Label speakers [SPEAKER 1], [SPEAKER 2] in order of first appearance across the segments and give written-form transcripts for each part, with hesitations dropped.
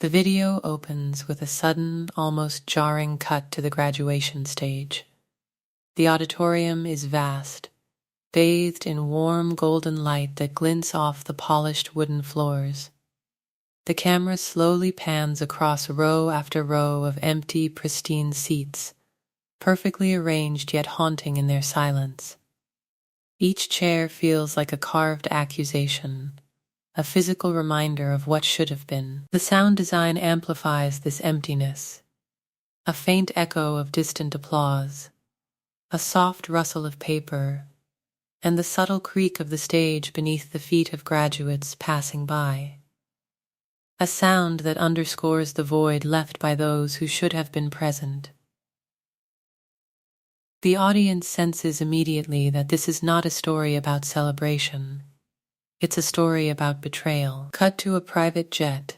[SPEAKER 1] The video opens with a sudden, almost jarring cut to the graduation stage. The auditorium is vast, bathed in warm golden light that glints off the polished wooden floors. The camera slowly pans across row after row of empty, pristine seats, perfectly arranged yet haunting in their silence. Each chair feels like a carved accusation, a physical reminder of what should have been. The sound design amplifies this emptiness, a faint echo of distant applause, a soft rustle of paper, and the subtle creak of the stage beneath the feet of graduates passing by. A sound that underscores the void left by those who should have been present. The audience senses immediately that this is not a story about celebration. It's a story about betrayal. Cut to a private jet,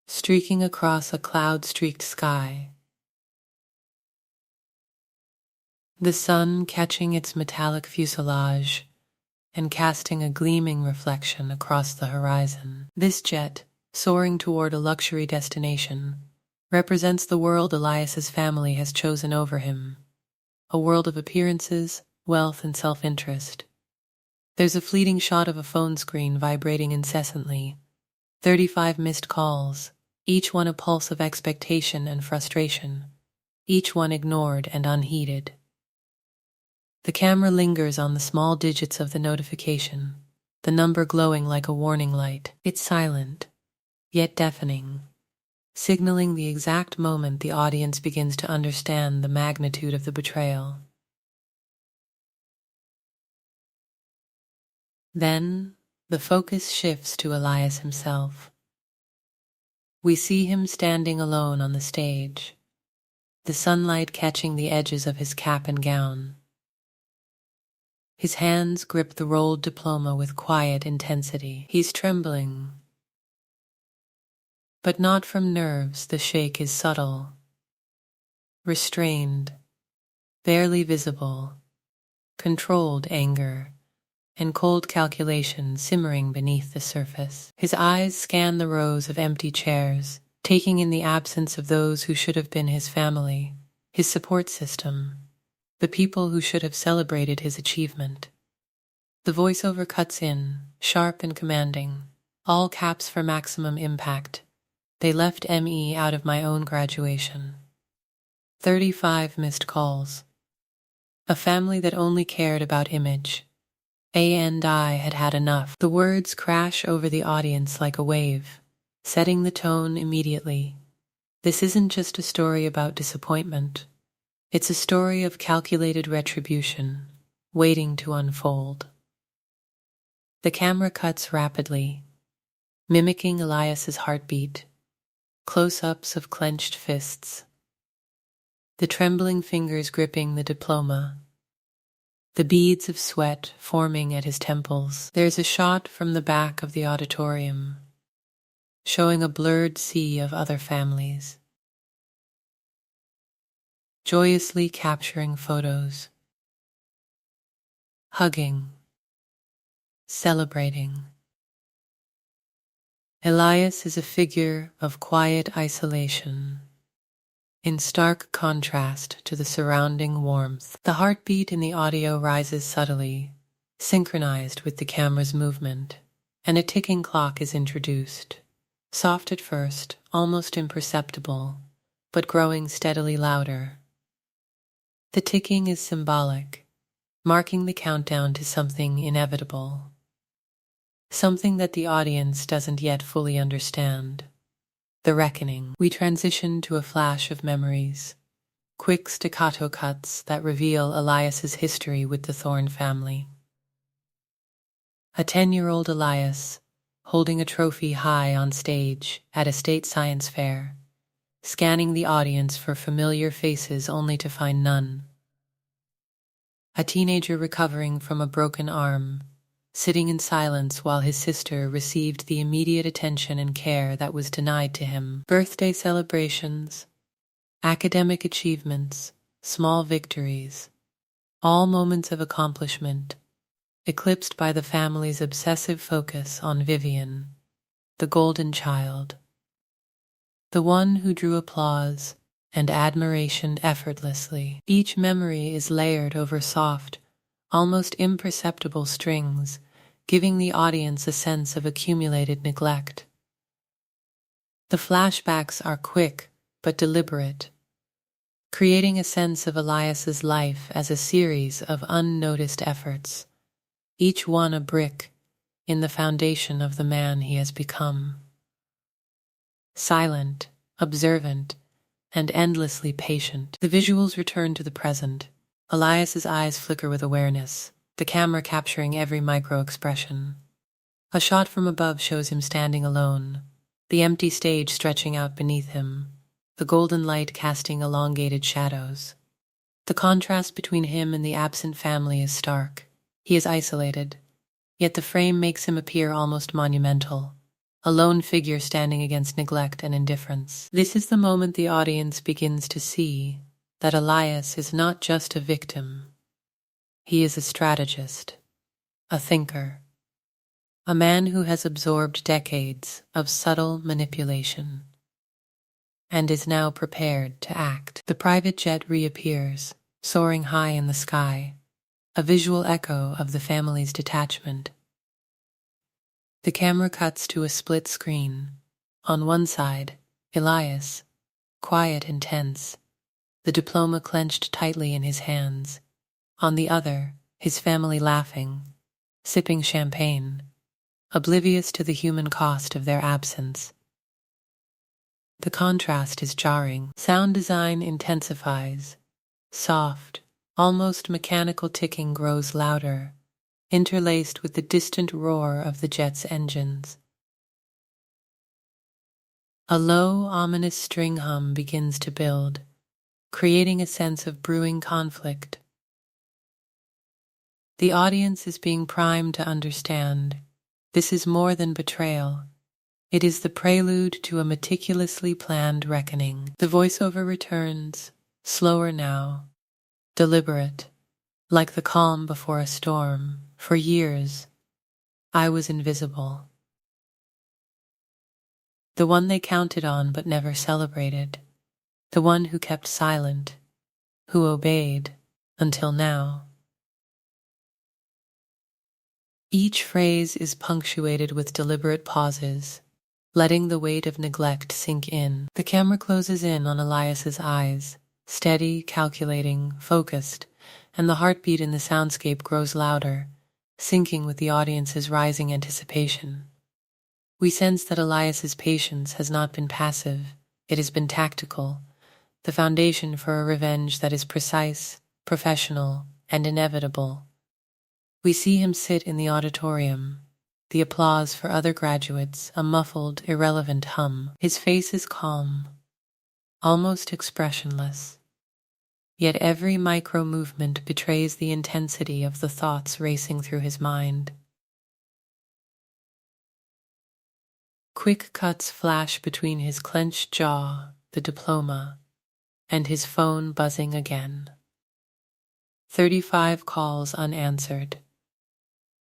[SPEAKER 1] streaking across a cloud-streaked sky. The sun catching its metallic fuselage and casting a gleaming reflection across the horizon. This jet, soaring toward a luxury destination, represents the world Elias's family has chosen over him, a world of appearances, wealth, and self-interest. There's a fleeting shot of a phone screen vibrating incessantly, 35 missed calls, each one a pulse of expectation and frustration, each one ignored and unheeded. The camera lingers on the small digits of the notification, the number glowing like a warning light. It's silent, yet deafening, signaling the exact moment the audience begins to understand the magnitude of the betrayal. Then, the focus shifts to Elias himself. We see him standing alone on the stage, the sunlight catching the edges of his cap and gown. His hands grip the rolled diploma with quiet intensity. He's trembling, but not from nerves. The shake is subtle, restrained, barely visible, controlled anger, and cold calculation simmering beneath the surface. His eyes scan the rows of empty chairs, taking in the absence of those who should have been his family, his support system, the people who should have celebrated his achievement. The voiceover cuts in, sharp and commanding, all caps for maximum impact. They left me out of my own graduation. 35 missed calls. A family that only cared about image. I had had enough. The words crash over the audience like a wave, setting the tone immediately. This isn't just a story about disappointment. It's a story of calculated retribution, waiting to unfold. The camera cuts rapidly, mimicking Elias's heartbeat, close-ups of clenched fists, the trembling fingers gripping the diploma, the beads of sweat forming at his temples. There's a shot from the back of the auditorium, showing a blurred sea of other families, joyously capturing photos, hugging, celebrating. Elias is a figure of quiet isolation, in stark contrast to the surrounding warmth. The heartbeat in the audio rises subtly, synchronized with the camera's movement, and a ticking clock is introduced. Soft at first, almost imperceptible, but growing steadily louder. The ticking is symbolic, marking the countdown to something inevitable, something that the audience doesn't yet fully understand. The reckoning. We transition to a flash of memories, quick staccato cuts that reveal Elias's history with the Thorne family. A 10-year-old Elias, holding a trophy high on stage at a state science fair, scanning the audience for familiar faces only to find none. A teenager recovering from a broken arm, sitting in silence while his sister received the immediate attention and care that was denied to him. Birthday celebrations, academic achievements, small victories, all moments of accomplishment, eclipsed by the family's obsessive focus on Vivian, the golden child, the one who drew applause and admiration effortlessly. Each memory is layered over soft, almost imperceptible strings, giving the audience a sense of accumulated neglect. The flashbacks are quick but deliberate, creating a sense of Elias's life as a series of unnoticed efforts, each one a brick in the foundation of the man he has become. Silent, observant, and endlessly patient, the visuals return to the present. Elias's eyes flicker with awareness, the camera capturing every micro-expression. A shot from above shows him standing alone, the empty stage stretching out beneath him, the golden light casting elongated shadows. The contrast between him and the absent family is stark. He is isolated, yet the frame makes him appear almost monumental, a lone figure standing against neglect and indifference. This is the moment the audience begins to see that Elias is not just a victim. He is a strategist, a thinker, a man who has absorbed decades of subtle manipulation and is now prepared to act. The private jet reappears, soaring high in the sky, a visual echo of the family's detachment. The camera cuts to a split screen. On one side, Elias, quiet and tense, the diploma clenched tightly in his hands. On the other, his family laughing, sipping champagne, oblivious to the human cost of their absence. The contrast is jarring. Sound design intensifies. Soft, almost mechanical ticking grows louder, interlaced with the distant roar of the jet's engines. A low, ominous string hum begins to build, creating a sense of brewing conflict. The audience is being primed to understand this is more than betrayal. It is the prelude to a meticulously planned reckoning. The voiceover returns, slower now, deliberate, like the calm before a storm. For years, I was invisible. The one they counted on but never celebrated. The one who kept silent, who obeyed, until now. Each phrase is punctuated with deliberate pauses, letting the weight of neglect sink in. The camera closes in on Elias's eyes, steady, calculating, focused, and the heartbeat in the soundscape grows louder, syncing with the audience's rising anticipation. We sense that Elias's patience has not been passive, it has been tactical, the foundation for a revenge that is precise, professional, and inevitable. We see him sit in the auditorium, the applause for other graduates, a muffled, irrelevant hum. His face is calm, almost expressionless. Yet every micro-movement betrays the intensity of the thoughts racing through his mind. Quick cuts flash between his clenched jaw, the diploma, and his phone buzzing again. 35 calls unanswered.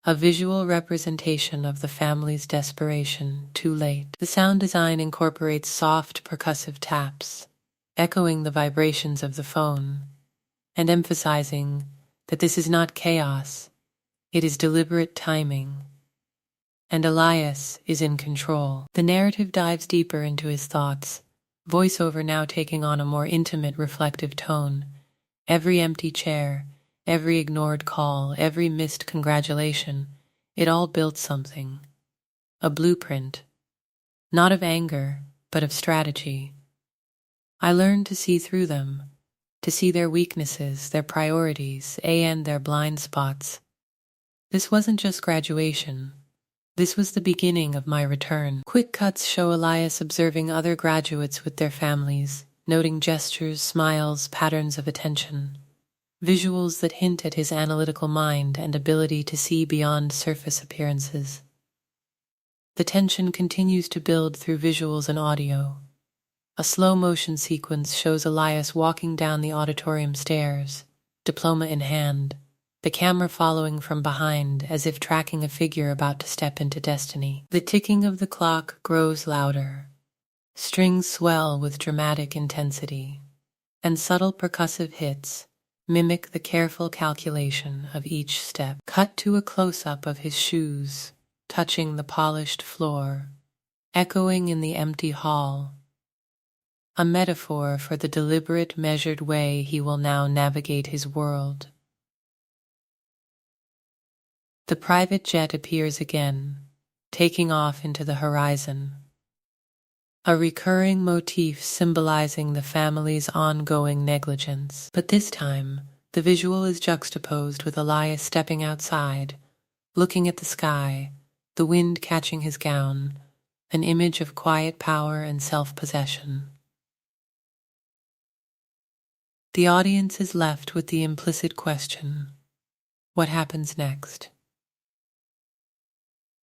[SPEAKER 1] A visual representation of the family's desperation, too late. The sound design incorporates soft percussive taps, echoing the vibrations of the phone, and emphasizing that this is not chaos, it is deliberate timing, and Elias is in control. The narrative dives deeper into his thoughts, voiceover now taking on a more intimate, reflective tone. Every empty chair, every ignored call, every missed congratulation, it all built something. A blueprint, not of anger, but of strategy. I learned to see through them, to see their weaknesses, their priorities, and their blind spots. This wasn't just graduation. This was the beginning of my return. Quick cuts show Elias observing other graduates with their families, noting gestures, smiles, patterns of attention. Visuals that hint at his analytical mind and ability to see beyond surface appearances. The tension continues to build through visuals and audio. A slow-motion sequence shows Elias walking down the auditorium stairs, diploma in hand, the camera following from behind as if tracking a figure about to step into destiny. The ticking of the clock grows louder. Strings swell with dramatic intensity, and subtle percussive hits mimic the careful calculation of each step. Cut to a close-up of his shoes touching the polished floor, echoing in the empty hall, a metaphor for the deliberate, measured way he will now navigate his world. The private jet appears again, taking off into the horizon, a recurring motif symbolizing the family's ongoing negligence. But this time, the visual is juxtaposed with Elias stepping outside, looking at the sky, the wind catching his gown, an image of quiet power and self-possession. The audience is left with the implicit question, what happens next?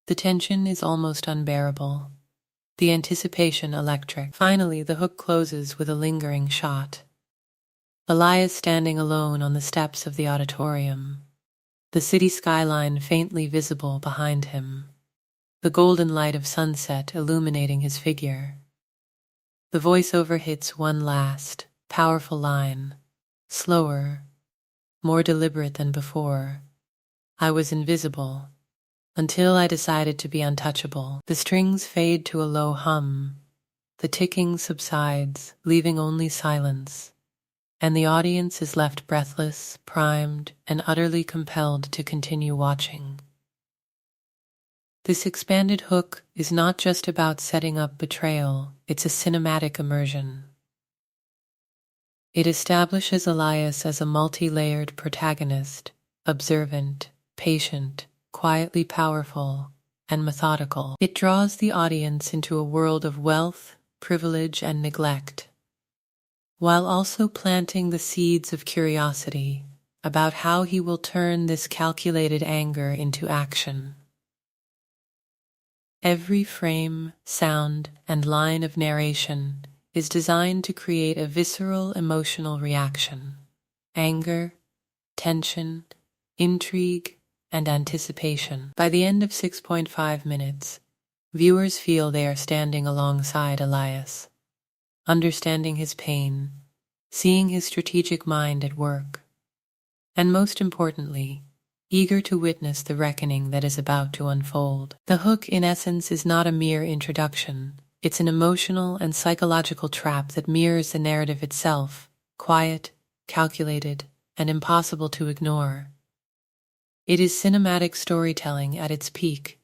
[SPEAKER 1] The tension is almost unbearable, the anticipation electric. Finally, the hook closes with a lingering shot. Elias standing alone on the steps of the auditorium, the city skyline faintly visible behind him, the golden light of sunset illuminating his figure. The voiceover hits one last, powerful line, slower, more deliberate than before. I was invisible until I decided to be untouchable. The strings fade to a low hum, the ticking subsides, leaving only silence, and the audience is left breathless, primed, and utterly compelled to continue watching. This expanded hook is not just about setting up betrayal, it's a cinematic immersion. It establishes Elias as a multi-layered protagonist, observant, patient, quietly powerful, and methodical. It draws the audience into a world of wealth, privilege, and neglect, while also planting the seeds of curiosity about how he will turn this calculated anger into action. Every frame, sound, and line of narration is designed to create a visceral emotional reaction: anger, tension, intrigue, and anticipation. By the end of 6.5 minutes, viewers feel they are standing alongside Elias, understanding his pain, seeing his strategic mind at work, and most importantly, eager to witness the reckoning that is about to unfold. The hook, in essence, is not a mere introduction. It's an emotional and psychological trap that mirrors the narrative itself, quiet, calculated, and impossible to ignore. It is cinematic storytelling at its peak,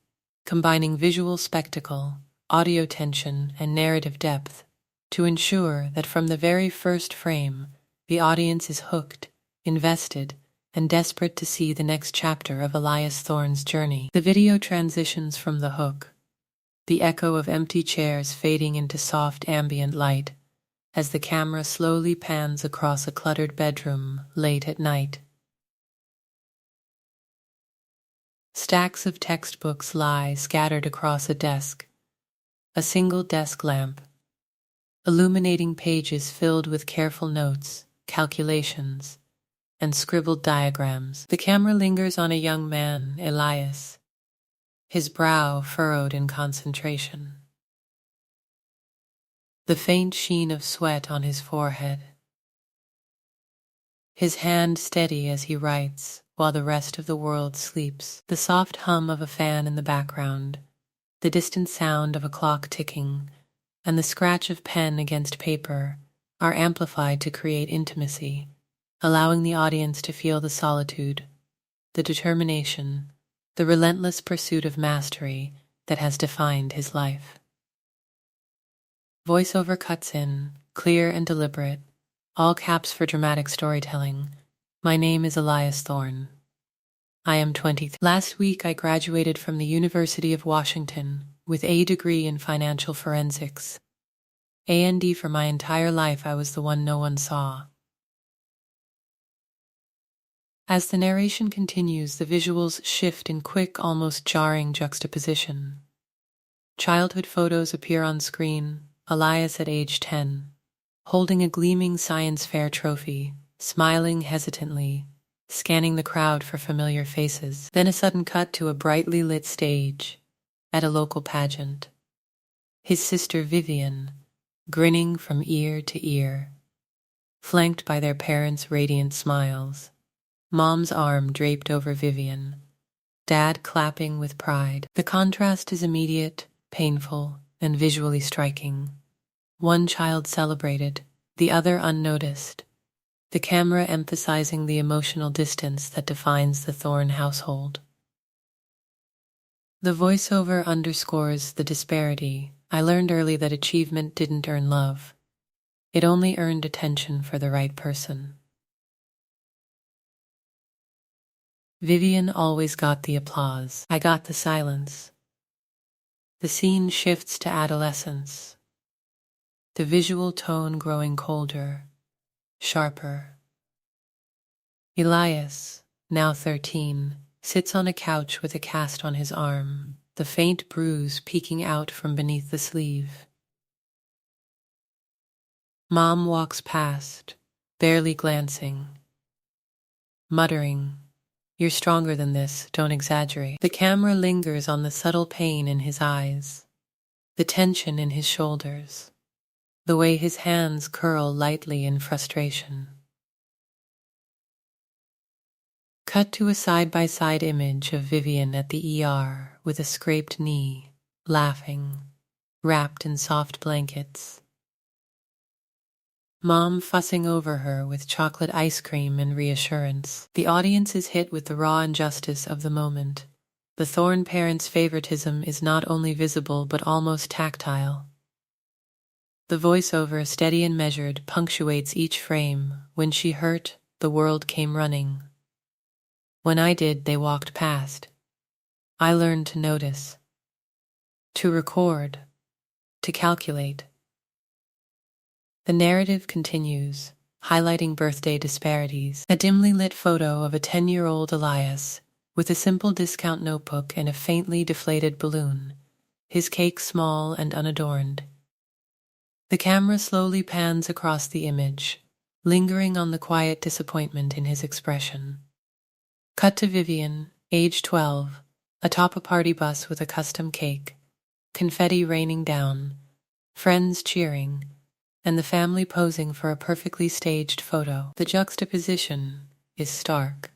[SPEAKER 1] combining visual spectacle, audio tension, and narrative depth to ensure that from the very first frame, the audience is hooked, invested, and desperate to see the next chapter of Elias Thorne's journey. The video transitions from the hook, the echo of empty chairs fading into soft ambient light as the camera slowly pans across a cluttered bedroom late at night. Stacks of textbooks lie scattered across a desk, a single desk lamp, illuminating pages filled with careful notes, calculations, and scribbled diagrams. The camera lingers on a young man, Elias, his brow furrowed in concentration, the faint sheen of sweat on his forehead, his hand steady as he writes while the rest of the world sleeps. The soft hum of a fan in the background, the distant sound of a clock ticking, and the scratch of pen against paper are amplified to create intimacy, allowing the audience to feel the solitude, the determination, the relentless pursuit of mastery that has defined his life. Voiceover cuts in, clear and deliberate, all caps for dramatic storytelling. My name is Elias Thorne. I am 23. Last week I graduated from the University of Washington with a degree in financial forensics. A&D for my entire life I was the one no one saw. As the narration continues, the visuals shift in quick, almost jarring juxtaposition. Childhood photos appear on screen, Elias at age 10, holding a gleaming science fair trophy, smiling hesitantly, scanning the crowd for familiar faces. Then a sudden cut to a brightly lit stage at a local pageant. His sister Vivian, grinning from ear to ear, flanked by their parents' radiant smiles. Mom's arm draped over Vivian, Dad clapping with pride. The contrast is immediate, painful, and visually striking. One child celebrated, the other unnoticed, the camera emphasizing the emotional distance that defines the Thorne household. The voiceover underscores the disparity. I learned early that achievement didn't earn love. It only earned attention for the right person. Vivian always got the applause. I got the silence. The scene shifts to adolescence, the visual tone growing colder, sharper. Elias, now 13, sits on a couch with a cast on his arm, the faint bruise peeking out from beneath the sleeve. Mom walks past, barely glancing, muttering, "You're stronger than this, don't exaggerate." The camera lingers on the subtle pain in his eyes, the tension in his shoulders, the way his hands curl lightly in frustration. Cut to a side-by-side image of Vivian at the ER with a scraped knee, laughing, wrapped in soft blankets. Mom fussing over her with chocolate ice cream and reassurance. The audience is hit with the raw injustice of the moment. The Thorne parents' favoritism is not only visible but almost tactile. The voiceover, steady and measured, punctuates each frame. When she hurt, the world came running. When I did, they walked past. I learned to notice, to record, to calculate. The narrative continues, highlighting birthday disparities. A dimly lit photo of a 10-year-old Elias with a simple discount notebook and a faintly deflated balloon, his cake small and unadorned. The camera slowly pans across the image, lingering on the quiet disappointment in his expression. Cut to Vivian, age 12, atop a party bus with a custom cake, confetti raining down, friends cheering, and the family posing for a perfectly staged photo. The juxtaposition is stark,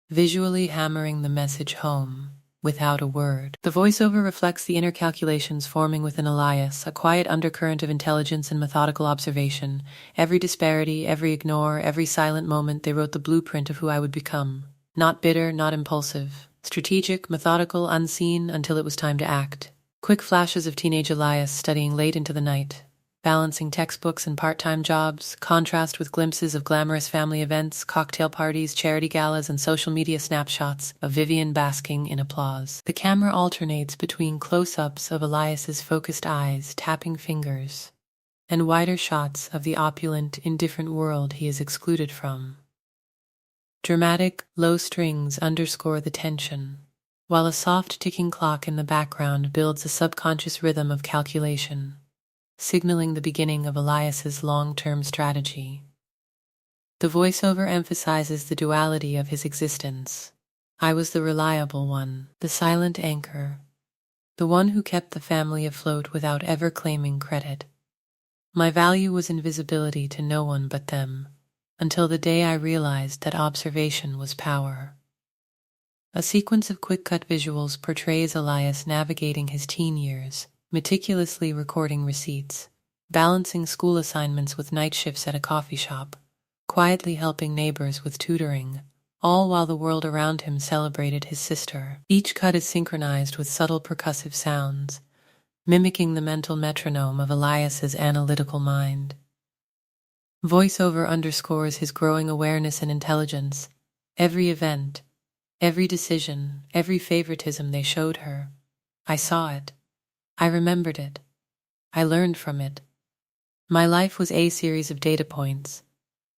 [SPEAKER 1] visually hammering the message home without a word. The voiceover reflects the inner calculations forming within Elias, a quiet undercurrent of intelligence and methodical observation. Every disparity, every ignore, every silent moment, they wrote the blueprint of who I would become. Not bitter, not impulsive. Strategic, methodical, unseen, until it was time to act. Quick flashes of teenage Elias studying late into the night, balancing textbooks and part-time jobs, contrast with glimpses of glamorous family events, cocktail parties, charity galas, and social media snapshots of Vivian basking in applause. The camera alternates between close-ups of Elias's focused eyes, tapping fingers, and wider shots of the opulent, indifferent world he is excluded from. Dramatic, low strings underscore the tension, while a soft ticking clock in the background builds a subconscious rhythm of calculation, signaling the beginning of Elias's long-term strategy. The voiceover emphasizes the duality of his existence. I was the reliable one, the silent anchor, the one who kept the family afloat without ever claiming credit. My value was invisibility to no one but them, until the day I realized that observation was power. A sequence of quick-cut visuals portrays Elias navigating his teen years, meticulously recording receipts, balancing school assignments with night shifts at a coffee shop, quietly helping neighbors with tutoring, all while the world around him celebrated his sister. Each cut is synchronized with subtle percussive sounds, mimicking the mental metronome of Elias's analytical mind. Voiceover underscores his growing awareness and intelligence. Every event, every decision, every favoritism they showed her. I saw it. I remembered it. I learned from it. My life was a series of data points.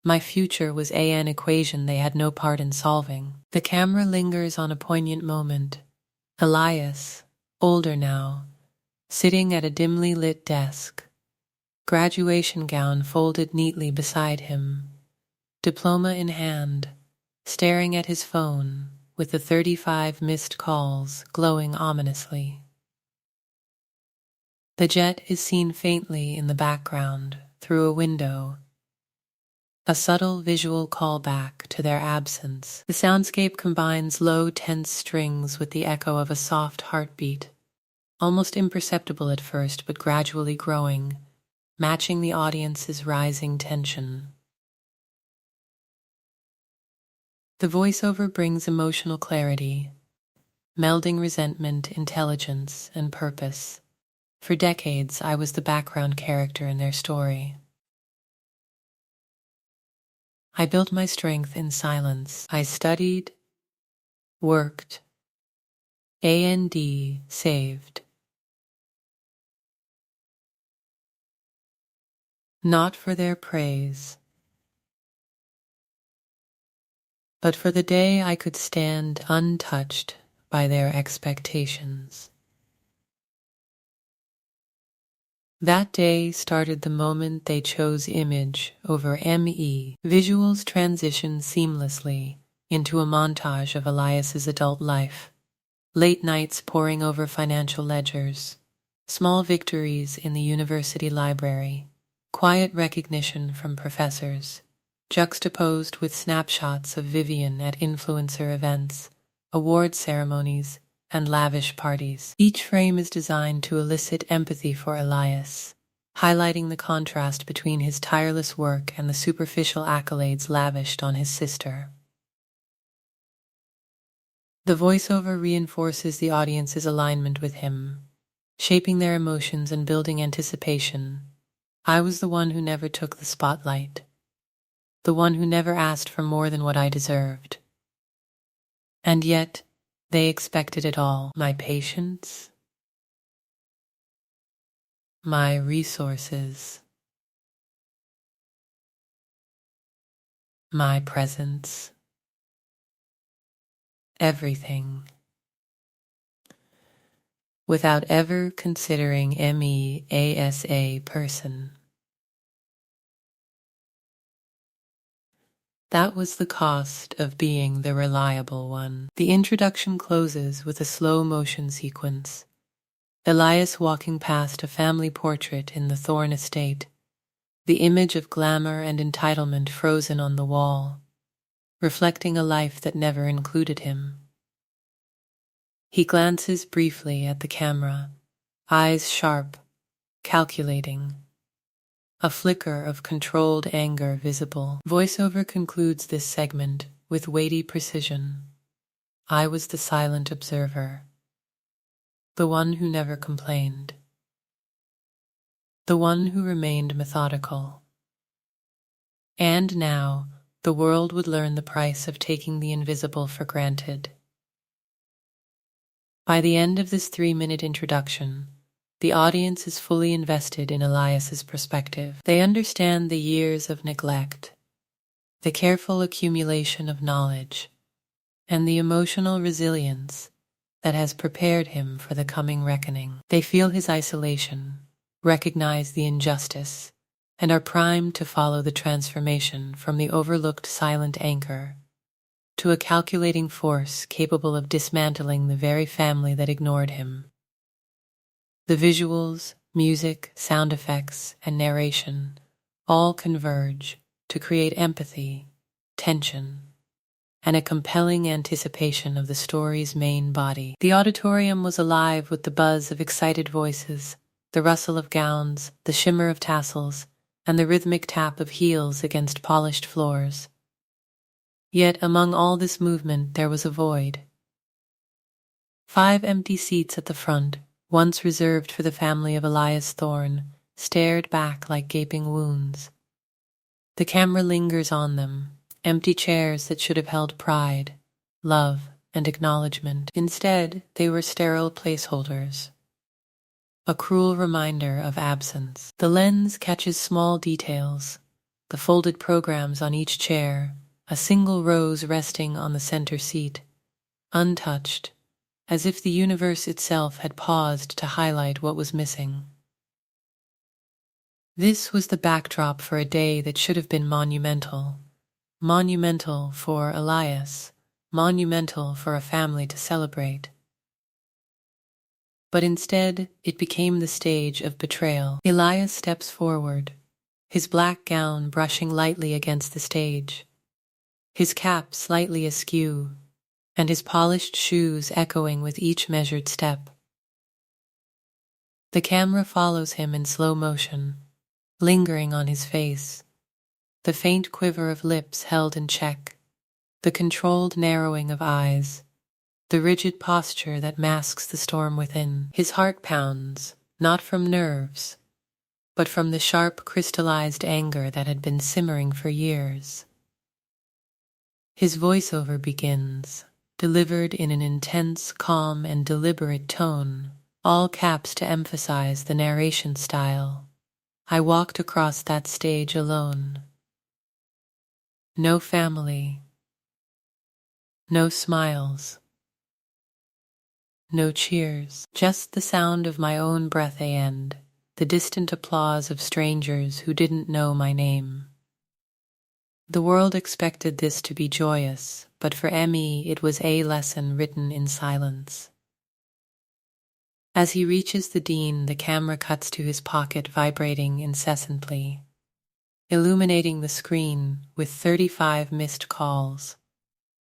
[SPEAKER 1] My future was an equation they had no part in solving. The camera lingers on a poignant moment. Elias, older now, sitting at a dimly lit desk, graduation gown folded neatly beside him, diploma in hand, staring at his phone with the 35 missed calls glowing ominously. The jet is seen faintly in the background through a window, a subtle visual callback to their absence. The soundscape combines low, tense strings with the echo of a soft heartbeat, almost imperceptible at first but gradually growing, matching the audience's rising tension. The voiceover brings emotional clarity, melding resentment, intelligence, and purpose. For decades, I was the background character in their story. I built my strength in silence. I studied, worked, saved. Not for their praise, but for the day I could stand untouched by their expectations. That day started the moment they chose image over ME. Visuals transitioned seamlessly into a montage of Elias's adult life. Late nights poring over financial ledgers, small victories in the university library, quiet recognition from professors, juxtaposed with snapshots of Vivian at influencer events, award ceremonies, and lavish parties. Each frame is designed to elicit empathy for Elias, highlighting the contrast between his tireless work and the superficial accolades lavished on his sister. The voiceover reinforces the audience's alignment with him, shaping their emotions and building anticipation. I was the one who never took the spotlight, the one who never asked for more than what I deserved. And yet, they expected it all. My patience, my resources, my presence, everything, without ever considering me as a person. That was the cost of being the reliable one. The introduction closes with a slow motion sequence. Elias walking past a family portrait in the Thorne estate, the image of glamour and entitlement frozen on the wall, reflecting a life that never included him. He glances briefly at the camera, eyes sharp, calculating, a flicker of controlled anger visible. Voiceover concludes this segment with weighty precision. I was the silent observer, the one who never complained, the one who remained methodical. And now, the world would learn the price of taking the invisible for granted. By the end of this 3-minute introduction, the audience is fully invested in Elias's perspective. They understand the years of neglect, the careful accumulation of knowledge, and the emotional resilience that has prepared him for the coming reckoning. They feel his isolation, recognize the injustice, and are primed to follow the transformation from the overlooked silent anchor to a calculating force capable of dismantling the very family that ignored him. The visuals, music, sound effects, and narration all converge to create empathy, tension, and a compelling anticipation of the story's main body. The auditorium was alive with the buzz of excited voices, the rustle of gowns, the shimmer of tassels, and the rhythmic tap of heels against polished floors. Yet among all this movement there was a void. 5 empty seats at the front, once reserved for the family of Elias Thorne, stared back like gaping wounds. The camera lingers on them, empty chairs that should have held pride, love, and acknowledgement. Instead, they were sterile placeholders, a cruel reminder of absence. The lens catches small details, the folded programs on each chair, a single rose resting on the center seat, untouched, as if the universe itself had paused to highlight what was missing. This was the backdrop for a day that should have been monumental, Monumental for Elias, monumental for a family to celebrate. But instead, it became the stage of betrayal. Elias steps forward, his black gown brushing lightly against the stage, his cap slightly askew, and his polished shoes echoing with each measured step. The camera follows him in slow motion, lingering on his face, the faint quiver of lips held in check, the controlled narrowing of eyes, the rigid posture that masks the storm within. His heart pounds, not from nerves, but from the sharp, crystallized anger that had been simmering for years. His voiceover begins, delivered in an intense, calm, and deliberate tone, all caps to emphasize the narration style. I walked across that stage alone. No family. No smiles. No cheers. Just the sound of my own breath and the distant applause of strangers who didn't know my name. The world expected this to be joyous, but for Emmy it was a lesson written in silence. As he reaches the dean, the camera cuts to his pocket vibrating incessantly, illuminating the screen with 35 missed calls,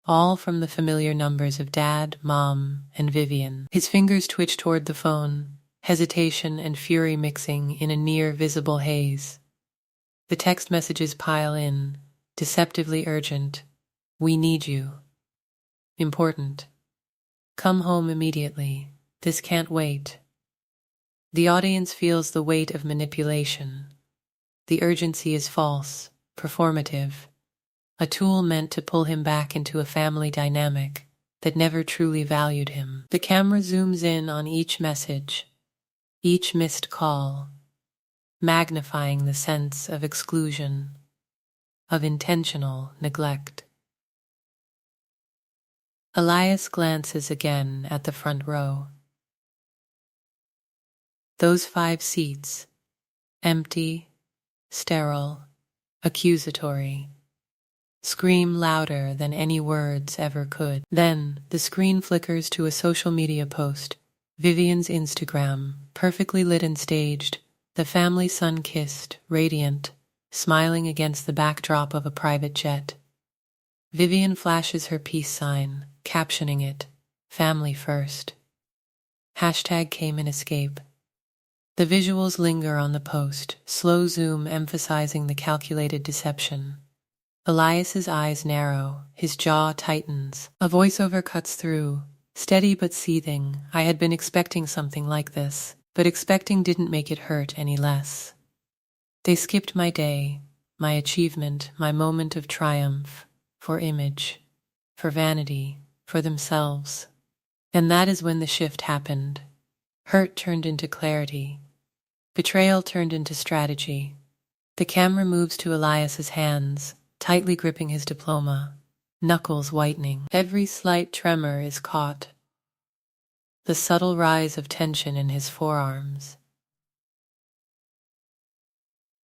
[SPEAKER 1] all from the familiar numbers of Dad, Mom, and Vivian. His fingers twitch toward the phone, hesitation and fury mixing in a near-visible haze. The text messages pile in, deceptively urgent. We need you. Important. Come home immediately. This can't wait. The audience feels the weight of manipulation. The urgency is false, performative, a tool meant to pull him back into a family dynamic that never truly valued him. The camera zooms in on each message, each missed call, magnifying the sense of exclusion, of intentional neglect. Elias glances again at the front row. Those 5 seats, empty, sterile, accusatory, scream louder than any words ever could. Then the screen flickers to a social media post, Vivian's Instagram, perfectly lit and staged, the family sun-kissed, radiant, smiling against the backdrop of a private jet. Vivian flashes her peace sign, captioning it, Family First. #came and escape. The visuals linger on the post, slow zoom emphasizing the calculated deception. Elias's eyes narrow, his jaw tightens. A voiceover cuts through, steady but seething. I had been expecting something like this, but expecting didn't make it hurt any less. They skipped my day, my achievement, my moment of triumph, for image, for vanity, for themselves. And that is when the shift happened. Hurt turned into clarity. Betrayal turned into strategy. The camera moves to Elias's hands, tightly gripping his diploma, knuckles whitening. Every slight tremor is caught. The subtle rise of tension in his forearms.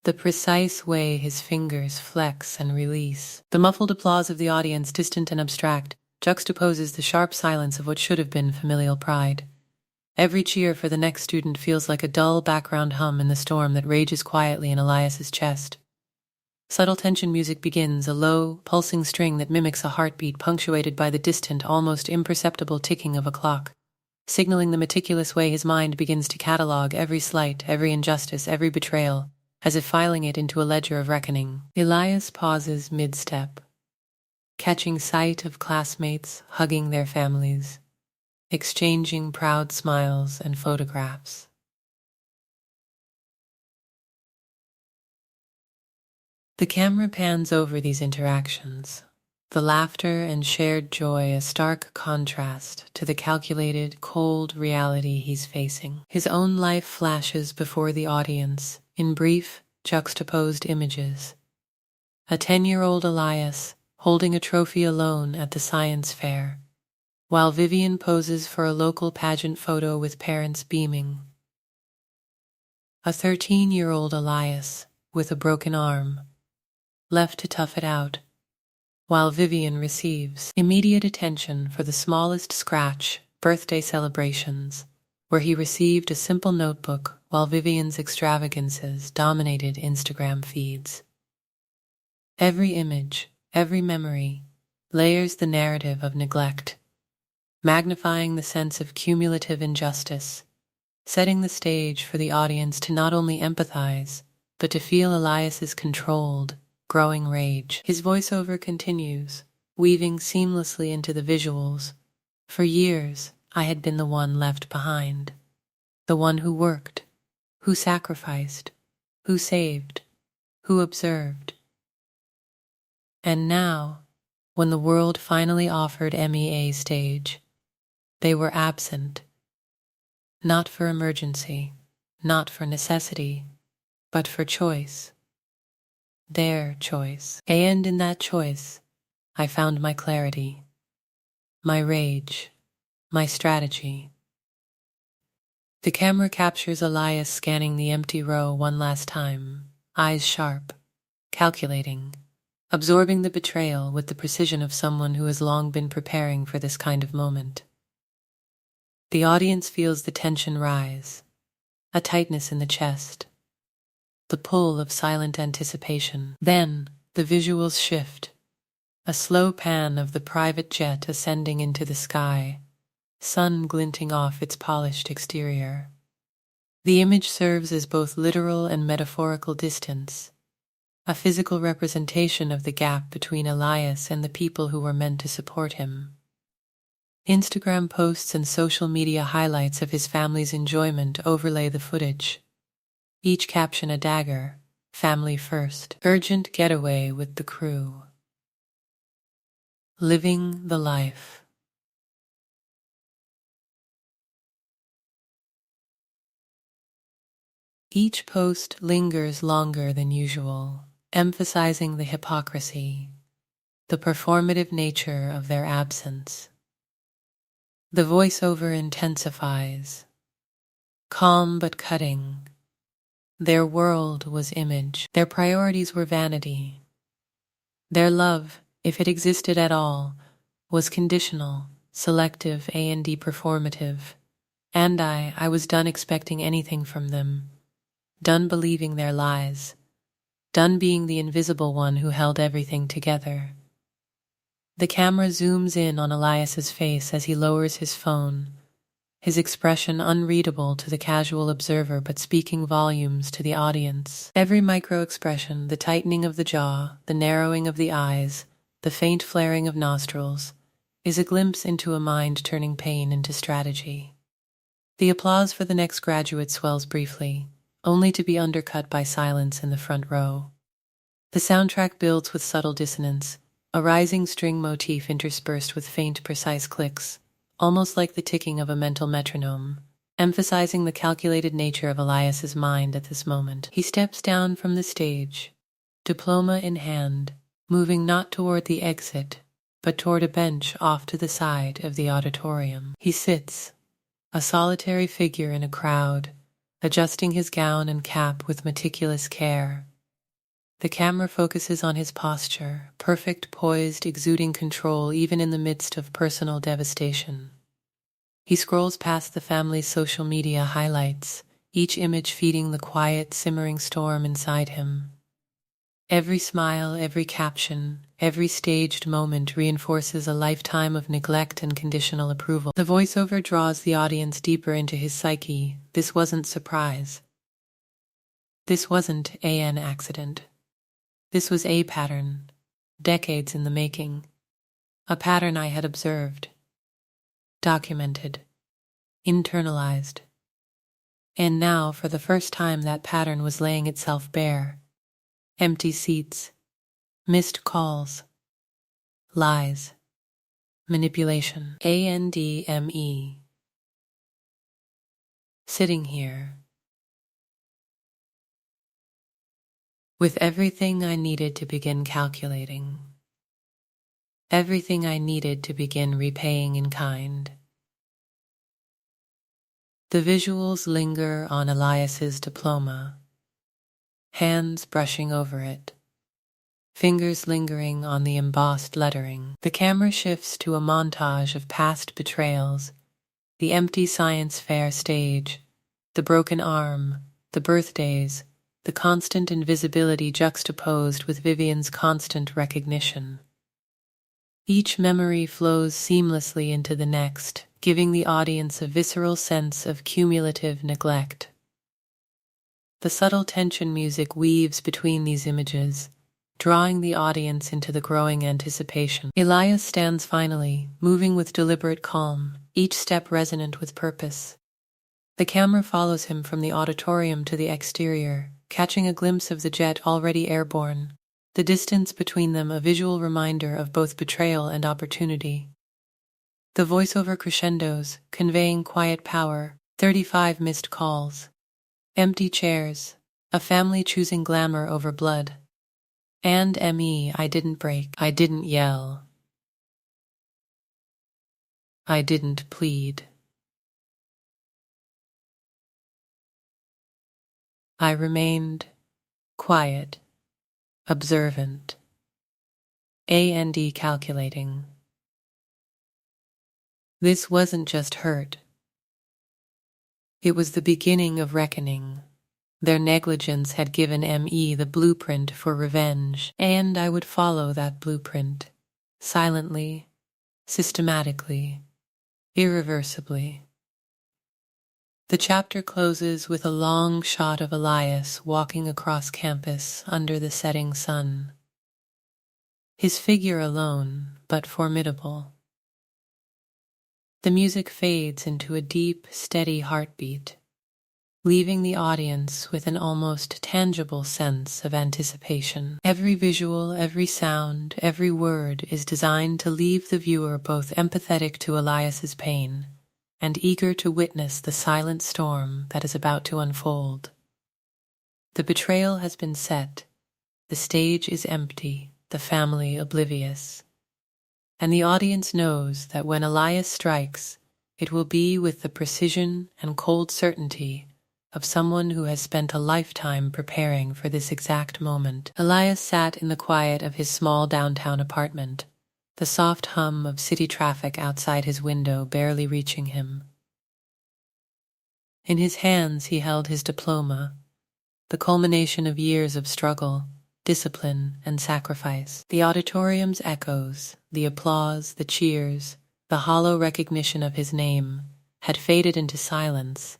[SPEAKER 1] The precise way his fingers flex and release. The muffled applause of the audience, distant and abstract, juxtaposes the sharp silence of what should have been familial pride. Every cheer for the next student feels like a dull background hum in the storm that rages quietly in Elias's chest. Subtle tension music begins, a low, pulsing string that mimics a heartbeat punctuated by the distant, almost imperceptible ticking of a clock, signaling the meticulous way his mind begins to catalog every slight, every injustice, every betrayal, as if filing it into a ledger of reckoning. Elias pauses mid-step, catching sight of classmates hugging their families, exchanging proud smiles and photographs. The camera pans over these interactions, the laughter and shared joy a stark contrast to the calculated, cold reality he's facing. His own life flashes before the audience in brief, juxtaposed images. A 10-year-old Elias holding a trophy alone at the science fair, while Vivian poses for a local pageant photo with parents beaming. A 13-year-old Elias with a broken arm, left to tough it out, while Vivian receives immediate attention for the smallest scratch, birthday celebrations, where he received a simple notebook while Vivian's extravagances dominated Instagram feeds. Every image, every memory, layers the narrative of neglect, magnifying the sense of cumulative injustice, setting the stage for the audience to not only empathize, but to feel Elias's controlled, growing rage. His voiceover continues, weaving seamlessly into the visuals. For years, I had been the one left behind, the one who worked, who sacrificed, who saved, who observed. And now, when the world finally offered me a stage, they were absent, not for emergency, not for necessity, but for choice. Their choice. And in that choice, I found my clarity, my rage, my strategy. The camera captures Elias scanning the empty row one last time, eyes sharp, calculating, absorbing the betrayal with the precision of someone who has long been preparing for this kind of moment. The audience feels the tension rise, a tightness in the chest, the pull of silent anticipation. Then the visuals shift, a slow pan of the private jet ascending into the sky, sun glinting off its polished exterior. The image serves as both literal and metaphorical distance, a physical representation of the gap between Elias and the people who were meant to support him. Instagram posts and social media highlights of his family's enjoyment overlay the footage. Each caption a dagger, family first, urgent getaway with the crew. Living the life. Each post lingers longer than usual, emphasizing the hypocrisy, the performative nature of their absence. The voiceover intensifies, calm but cutting. Their world was image. Their priorities were vanity. Their love, if it existed at all, was conditional, selective, and performative. And I was done expecting anything from them, done believing their lies, done being the invisible one who held everything together. The camera zooms in on Elias's face as he lowers his phone, his expression unreadable to the casual observer but speaking volumes to the audience. Every micro-expression, the tightening of the jaw, the narrowing of the eyes, the faint flaring of nostrils, is a glimpse into a mind turning pain into strategy. The applause for the next graduate swells briefly, only to be undercut by silence in the front row. The soundtrack builds with subtle dissonance, a rising string motif interspersed with faint, precise clicks, almost like the ticking of a mental metronome, emphasizing the calculated nature of Elias's mind at this moment. He steps down from the stage, diploma in hand, moving not toward the exit, but toward a bench off to the side of the auditorium. He sits, a solitary figure in a crowd, adjusting his gown and cap with meticulous care. The camera focuses on his posture, perfect, poised, exuding control even in the midst of personal devastation. He scrolls past the family's social media highlights, each image feeding the quiet, simmering storm inside him. Every smile, every caption, every staged moment reinforces a lifetime of neglect and conditional approval. The voiceover draws the audience deeper into his psyche. This wasn't surprise. This wasn't an accident. This was a pattern, decades in the making, a pattern I had observed, documented, internalized. And now, for the first time, that pattern was laying itself bare. Empty seats, missed calls, lies, manipulation. ANDME. Sitting here, with everything I needed to begin calculating, everything I needed to begin repaying in kind. The visuals linger on Elias's diploma, hands brushing over it, fingers lingering on the embossed lettering. The camera shifts to a montage of past betrayals, the empty science fair stage, the broken arm, the birthdays, the constant invisibility juxtaposed with Vivian's constant recognition. Each memory flows seamlessly into the next, giving the audience a visceral sense of cumulative neglect. The subtle tension music weaves between these images, drawing the audience into the growing anticipation. Elias stands finally, moving with deliberate calm, each step resonant with purpose. The camera follows him from the auditorium to the exterior, catching a glimpse of the jet already airborne, the distance between them a visual reminder of both betrayal and opportunity. The voiceover crescendos, conveying quiet power, 35 missed calls, empty chairs, a family choosing glamour over blood. And me, I didn't break, I didn't yell, I didn't plead. I remained quiet, observant, and calculating. This wasn't just hurt. It was the beginning of reckoning. Their negligence had given me the blueprint for revenge, and I would follow that blueprint, silently, systematically, irreversibly. The chapter closes with a long shot of Elias walking across campus under the setting sun. His figure alone, but formidable. The music fades into a deep, steady heartbeat, leaving the audience with an almost tangible sense of anticipation. Every visual, every sound, every word is designed to leave the viewer both empathetic to Elias's pain and eager to witness the silent storm that is about to unfold. The betrayal has been set, the stage is empty, the family oblivious, and the audience knows that when Elias strikes, it will be with the precision and cold certainty of someone who has spent a lifetime preparing for this exact moment. Elias sat in the quiet of his small downtown apartment, the soft hum of city traffic outside his window barely reaching him. In his hands he held his diploma, the culmination of years of struggle, discipline, and sacrifice. The auditorium's echoes, the applause, the cheers, the hollow recognition of his name had faded into silence,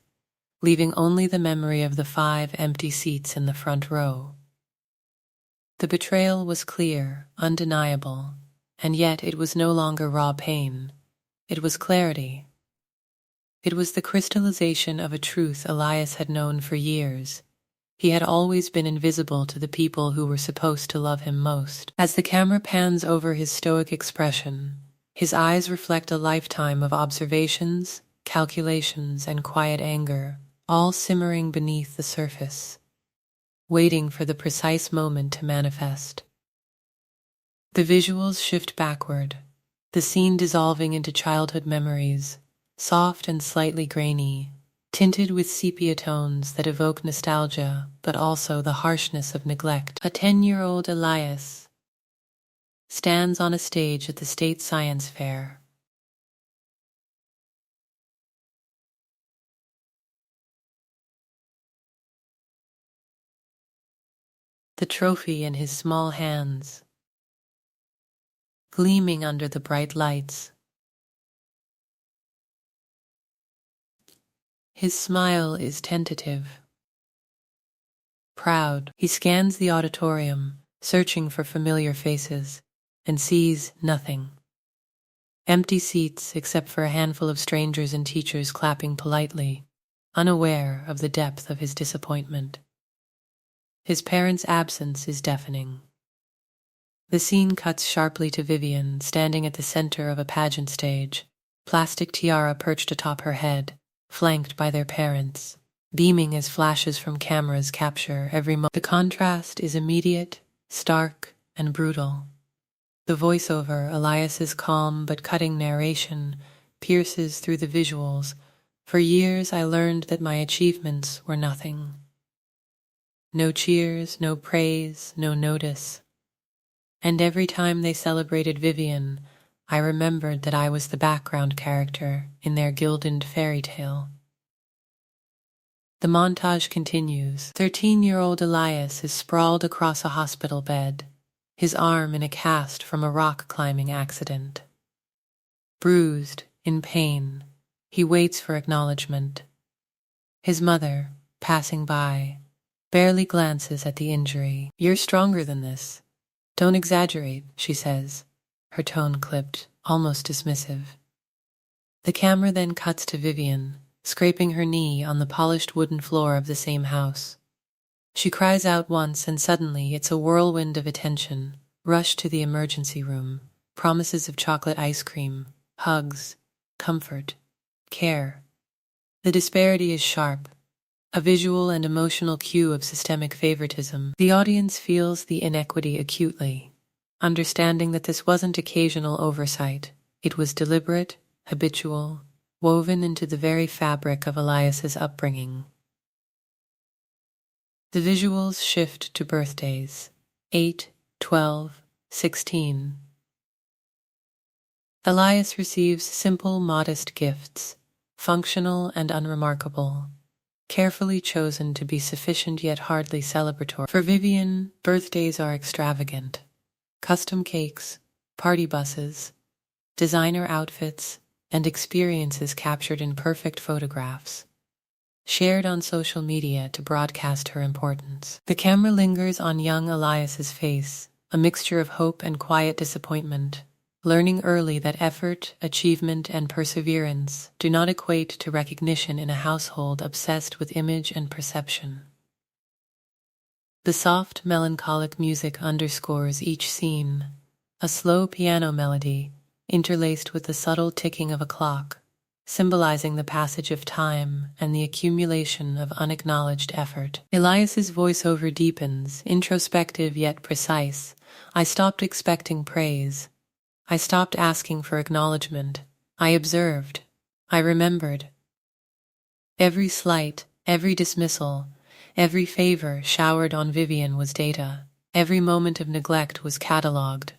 [SPEAKER 1] leaving only the memory of the 5 empty seats in the front row. The betrayal was clear, undeniable, and yet it was no longer raw pain. It was clarity. It was the crystallization of a truth Elias had known for years. He had always been invisible to the people who were supposed to love him most. As the camera pans over his stoic expression, his eyes reflect a lifetime of observations, calculations, and quiet anger, all simmering beneath the surface, waiting for the precise moment to manifest. The visuals shift backward, the scene dissolving into childhood memories, soft and slightly grainy, tinted with sepia tones that evoke nostalgia, but also the harshness of neglect. A 10-year-old Elias stands on a stage at the state science fair. The trophy in his small hands, gleaming under the bright lights. His smile is tentative, proud. He scans the auditorium, searching for familiar faces, and sees nothing. Empty seats except for a handful of strangers and teachers clapping politely, unaware of the depth of his disappointment. His parents' absence is deafening. The scene cuts sharply to Vivian, standing at the center of a pageant stage, plastic tiara perched atop her head, flanked by their parents, beaming as flashes from cameras capture every moment. The contrast is immediate, stark, and brutal. The voiceover, Elias's calm but cutting narration, pierces through the visuals. For years I learned that my achievements were nothing. No cheers, no praise, no notice. And every time they celebrated Vivian, I remembered that I was the background character in their gilded fairy tale. The montage continues. 13-year-old Elias is sprawled across a hospital bed, his arm in a cast from a rock climbing accident. Bruised, in pain, he waits for acknowledgement. His mother, passing by, barely glances at the injury. "You're stronger than this. Don't exaggerate," she says, her tone clipped, almost dismissive. The camera then cuts to Vivian, scraping her knee on the polished wooden floor of the same house. She cries out once, and suddenly it's a whirlwind of attention. Rush to the emergency room, promises of chocolate ice cream, hugs, comfort, care. The disparity is sharp, a visual and emotional cue of systemic favoritism. The audience feels the inequity acutely, understanding that this wasn't occasional oversight. It was deliberate, habitual, woven into the very fabric of Elias's upbringing. The visuals shift to birthdays: 8, 12, 16. Elias receives simple, modest gifts, functional and unremarkable, carefully chosen to be sufficient yet hardly celebratory. For Vivian, birthdays are extravagant. Custom cakes, party buses, designer outfits, and experiences captured in perfect photographs, shared on social media to broadcast her importance. The camera lingers on young Elias's face, a mixture of hope and quiet disappointment, learning early that effort, achievement, and perseverance do not equate to recognition in a household obsessed with image and perception. The soft, melancholic music underscores each scene, a slow piano melody interlaced with the subtle ticking of a clock, symbolizing the passage of time and the accumulation of unacknowledged effort. Elias's voiceover deepens, introspective yet precise. I stopped expecting praise. I stopped asking for acknowledgement. I observed. I remembered. Every slight, every dismissal, every favor showered on Vivian was data. Every moment of neglect was catalogued.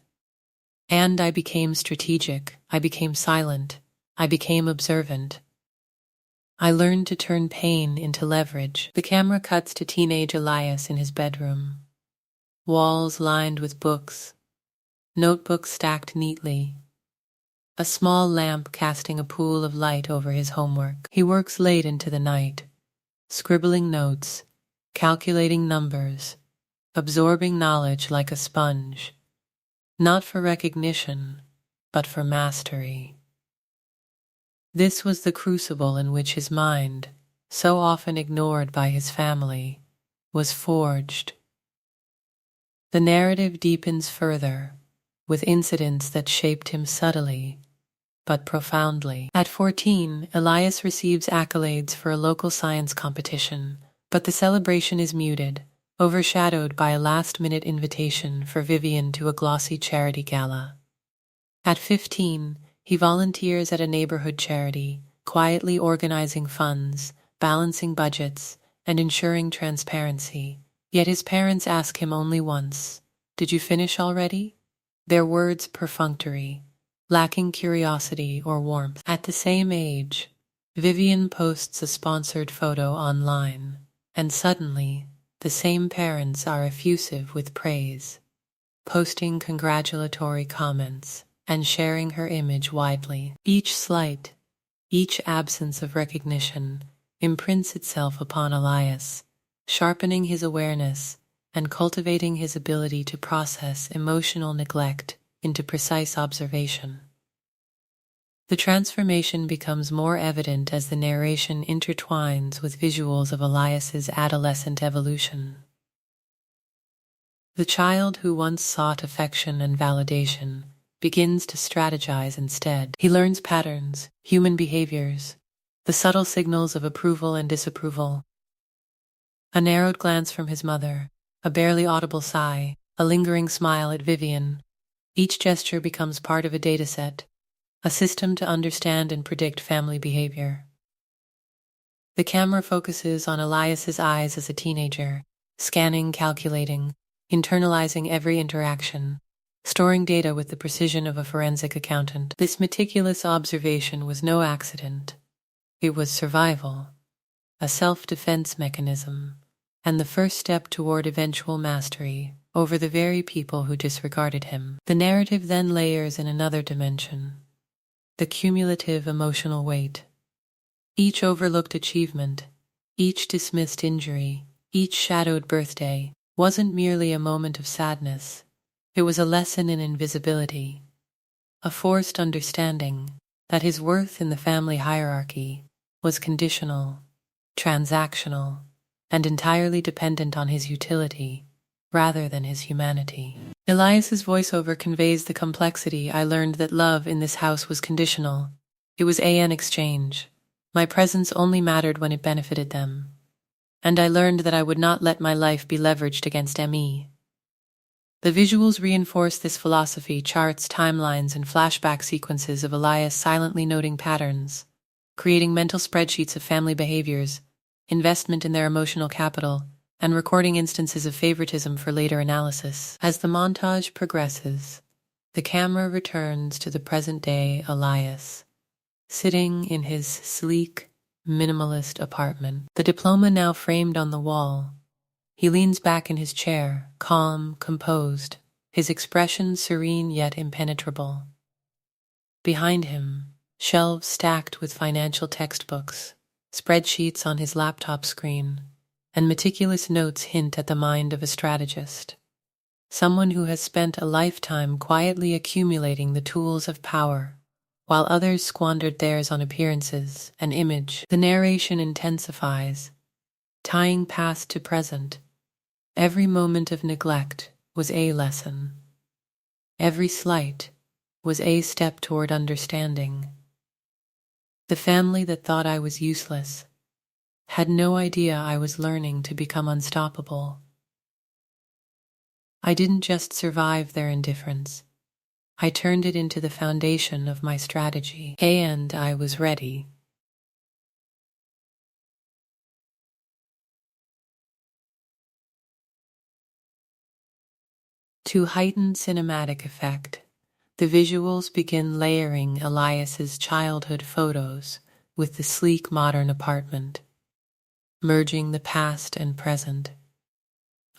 [SPEAKER 1] And I became strategic. I became silent. I became observant. I learned to turn pain into leverage. The camera cuts to teenage Elias in his bedroom. Walls lined with books, notebooks stacked neatly, a small lamp casting a pool of light over his homework. He works late into the night, scribbling notes, calculating numbers, absorbing knowledge like a sponge, not for recognition, but for mastery. This was the crucible in which his mind, so often ignored by his family, was forged. The narrative deepens further, with incidents that shaped him subtly, but profoundly. At 14, Elias receives accolades for a local science competition, but the celebration is muted, overshadowed by a last-minute invitation for Vivian to a glossy charity gala. At 15, he volunteers at a neighborhood charity, quietly organizing funds, balancing budgets, and ensuring transparency. Yet his parents ask him only once, "Did you finish already?" Their words perfunctory, lacking curiosity or warmth. At the same age, Vivian posts a sponsored photo online, and suddenly, the same parents are effusive with praise, posting congratulatory comments and sharing her image widely. Each slight, each absence of recognition imprints itself upon Elias, sharpening his awareness and cultivating his ability to process emotional neglect into precise observation. The transformation becomes more evident as the narration intertwines with visuals of Elias's adolescent evolution. The child who once sought affection and validation begins to strategize instead. He learns patterns, human behaviors, the subtle signals of approval and disapproval. A narrowed glance from his mother, a barely audible sigh, a lingering smile at Vivian. Each gesture becomes part of a dataset, a system to understand and predict family behavior. The camera focuses on Elias's eyes as a teenager, scanning, calculating, internalizing every interaction. storing data with the precision of a forensic accountant. This meticulous observation was no accident. It was survival, a self-defense mechanism, and the first step toward eventual mastery over the very people who disregarded him. The narrative then layers in another dimension, the cumulative emotional weight. Each overlooked achievement, each dismissed injury, each shadowed birthday wasn't merely a moment of sadness. It was a lesson in invisibility, a forced understanding that his worth in the family hierarchy was conditional, transactional, and entirely dependent on his utility rather than his humanity. Elias's voiceover conveys the complexity. I learned that love in this house was conditional. It was an exchange. My presence only mattered when it benefited them. And I learned that I would not let my life be leveraged against ME. The visuals reinforce this philosophy, charts, timelines, and flashback sequences of Elias silently noting patterns, creating mental spreadsheets of family behaviors, investment in their emotional capital, and recording instances of favoritism for later analysis. As the montage progresses, the camera returns to the present-day Elias, sitting in his sleek, minimalist apartment. The diploma now framed on the wall. He leans back in his chair, calm, composed, his expression serene yet impenetrable. Behind him, shelves stacked with financial textbooks, spreadsheets on his laptop screen, and meticulous notes hint at the mind of a strategist, someone who has spent a lifetime quietly accumulating the tools of power, while others squandered theirs on appearances and image. The narration intensifies, tying past to present. Every moment of neglect was a lesson. Every slight was a step toward understanding. The family that thought I was useless had no idea I was learning to become unstoppable. I didn't just survive their indifference. I turned it into the foundation of my strategy, and I was ready. To heighten cinematic effect, the visuals begin layering Elias's childhood photos with the sleek modern apartment, merging the past and present,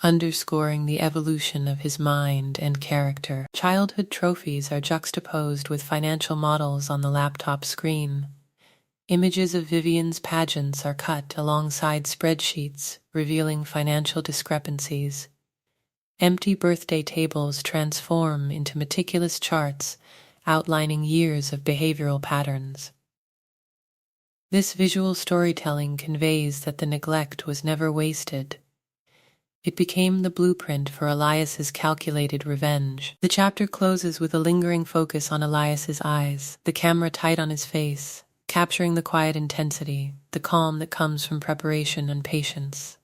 [SPEAKER 1] underscoring the evolution of his mind and character. Childhood trophies are juxtaposed with financial models on the laptop screen. Images of Vivian's pageants are cut alongside spreadsheets, revealing financial discrepancies. Empty birthday tables transform into meticulous charts outlining years of behavioral patterns. This visual storytelling conveys that the neglect was never wasted. It became the blueprint for Elias's calculated revenge. The chapter closes with a lingering focus on Elias's eyes, the camera tight on his face, capturing the quiet intensity, the calm that comes from preparation and patience.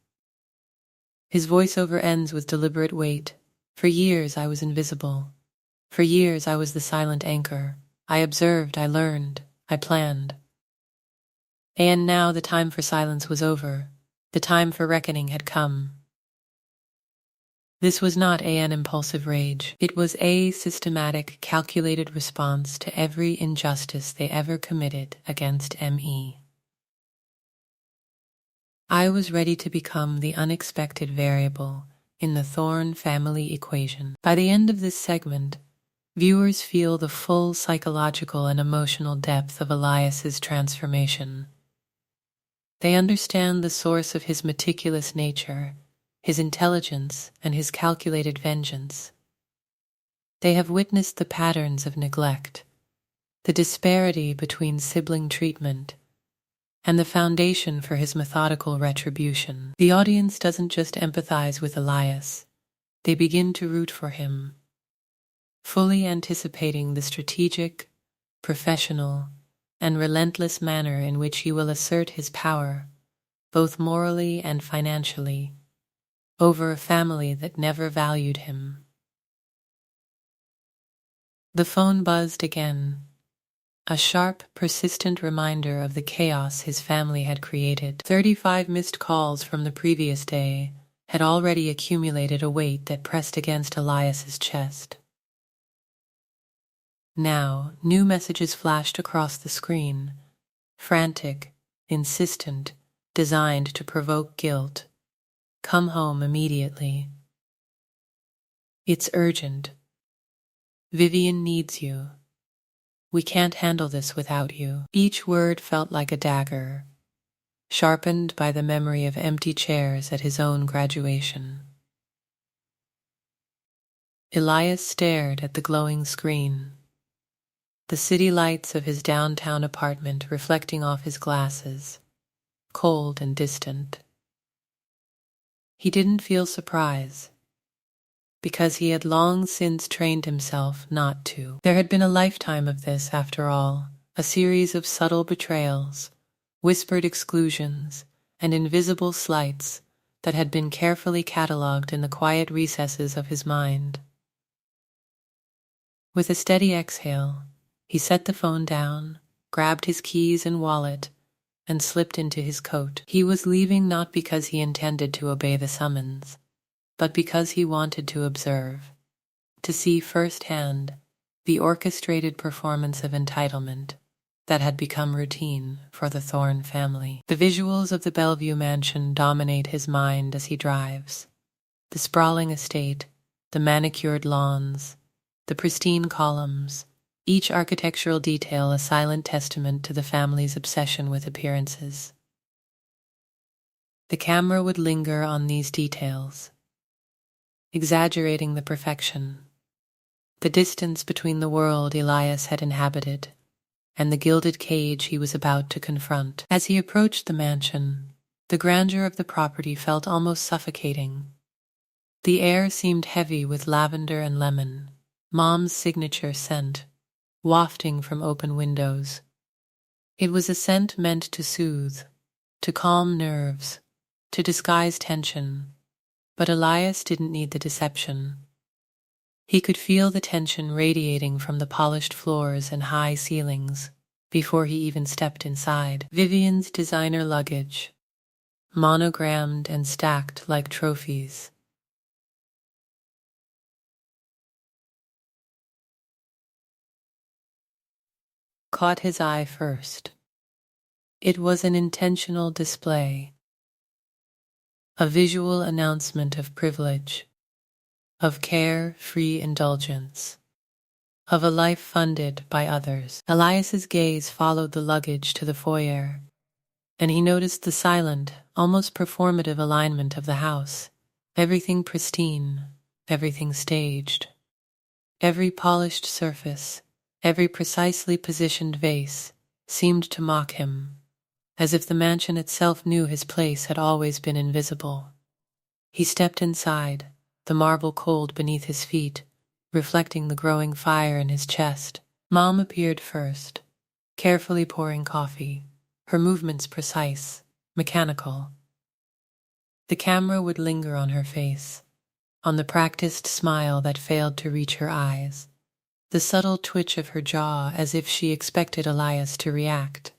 [SPEAKER 1] His voiceover ends with deliberate weight. For years I was invisible. For years I was the silent anchor. I observed, I learned, I planned. And now the time for silence was over. The time for reckoning had come. This was not an impulsive rage. It was a systematic, calculated response to every injustice they ever committed against ME. I was ready to become the unexpected variable in the Thorne family equation. By the end of this segment, viewers feel the full psychological and emotional depth of Elias's transformation. They understand the source of his meticulous nature, his intelligence, and his calculated vengeance. They have witnessed the patterns of neglect, the disparity between sibling treatment, and the foundation for his methodical retribution. The audience doesn't just empathize with Elias, they begin to root for him, fully anticipating the strategic, professional, and relentless manner in which he will assert his power, both morally and financially, over a family that never valued him. The phone buzzed again, a sharp, persistent reminder of the chaos his family had created. 35 missed calls from the previous day had already accumulated a weight that pressed against Elias's chest. Now, new messages flashed across the screen, frantic, insistent, designed to provoke guilt. Come home immediately. It's urgent. Vivian needs you. We can't handle this without you. Each word felt like a dagger, sharpened by the memory of empty chairs at his own graduation. Elias stared at the glowing screen, the city lights of his downtown apartment reflecting off his glasses, cold and distant. He didn't feel surprise, because he had long since trained himself not to. There had been a lifetime of this, after all, a series of subtle betrayals, whispered exclusions, and invisible slights that had been carefully catalogued in the quiet recesses of his mind. With a steady exhale, he set the phone down, grabbed his keys and wallet, and slipped into his coat. He was leaving not because he intended to obey the summons, but because he wanted to observe, to see firsthand the orchestrated performance of entitlement that had become routine for the Thorne family. The visuals of the Bellevue mansion dominate his mind as he drives. The sprawling estate, the manicured lawns, the pristine columns, each architectural detail a silent testament to the family's obsession with appearances. The camera would linger on these details, exaggerating the perfection, the distance between the world Elias had inhabited and the gilded cage he was about to confront. As he approached the mansion, the grandeur of the property felt almost suffocating. The air seemed heavy with lavender and lemon, Mom's signature scent, wafting from open windows. It was a scent meant to soothe, to calm nerves, to disguise tension, but Elias didn't need the deception. He could feel the tension radiating from the polished floors and high ceilings before he even stepped inside. Vivian's designer luggage, monogrammed and stacked like trophies. Caught his eye first. It was an intentional display, a visual announcement of privilege, of care-free indulgence, of a life funded by others. Elias's gaze followed the luggage to the foyer, and he noticed the silent, almost performative alignment of the house. Everything pristine, everything staged. Every polished surface, every precisely positioned vase seemed to mock him, as if the mansion itself knew his place had always been invisible. He stepped inside, the marble cold beneath his feet, reflecting the growing fire in his chest. Mom appeared first, carefully pouring coffee, her movements precise, mechanical. The camera would linger on her face, on the practiced smile that failed to reach her eyes, the subtle twitch of her jaw as if she expected Elias to react.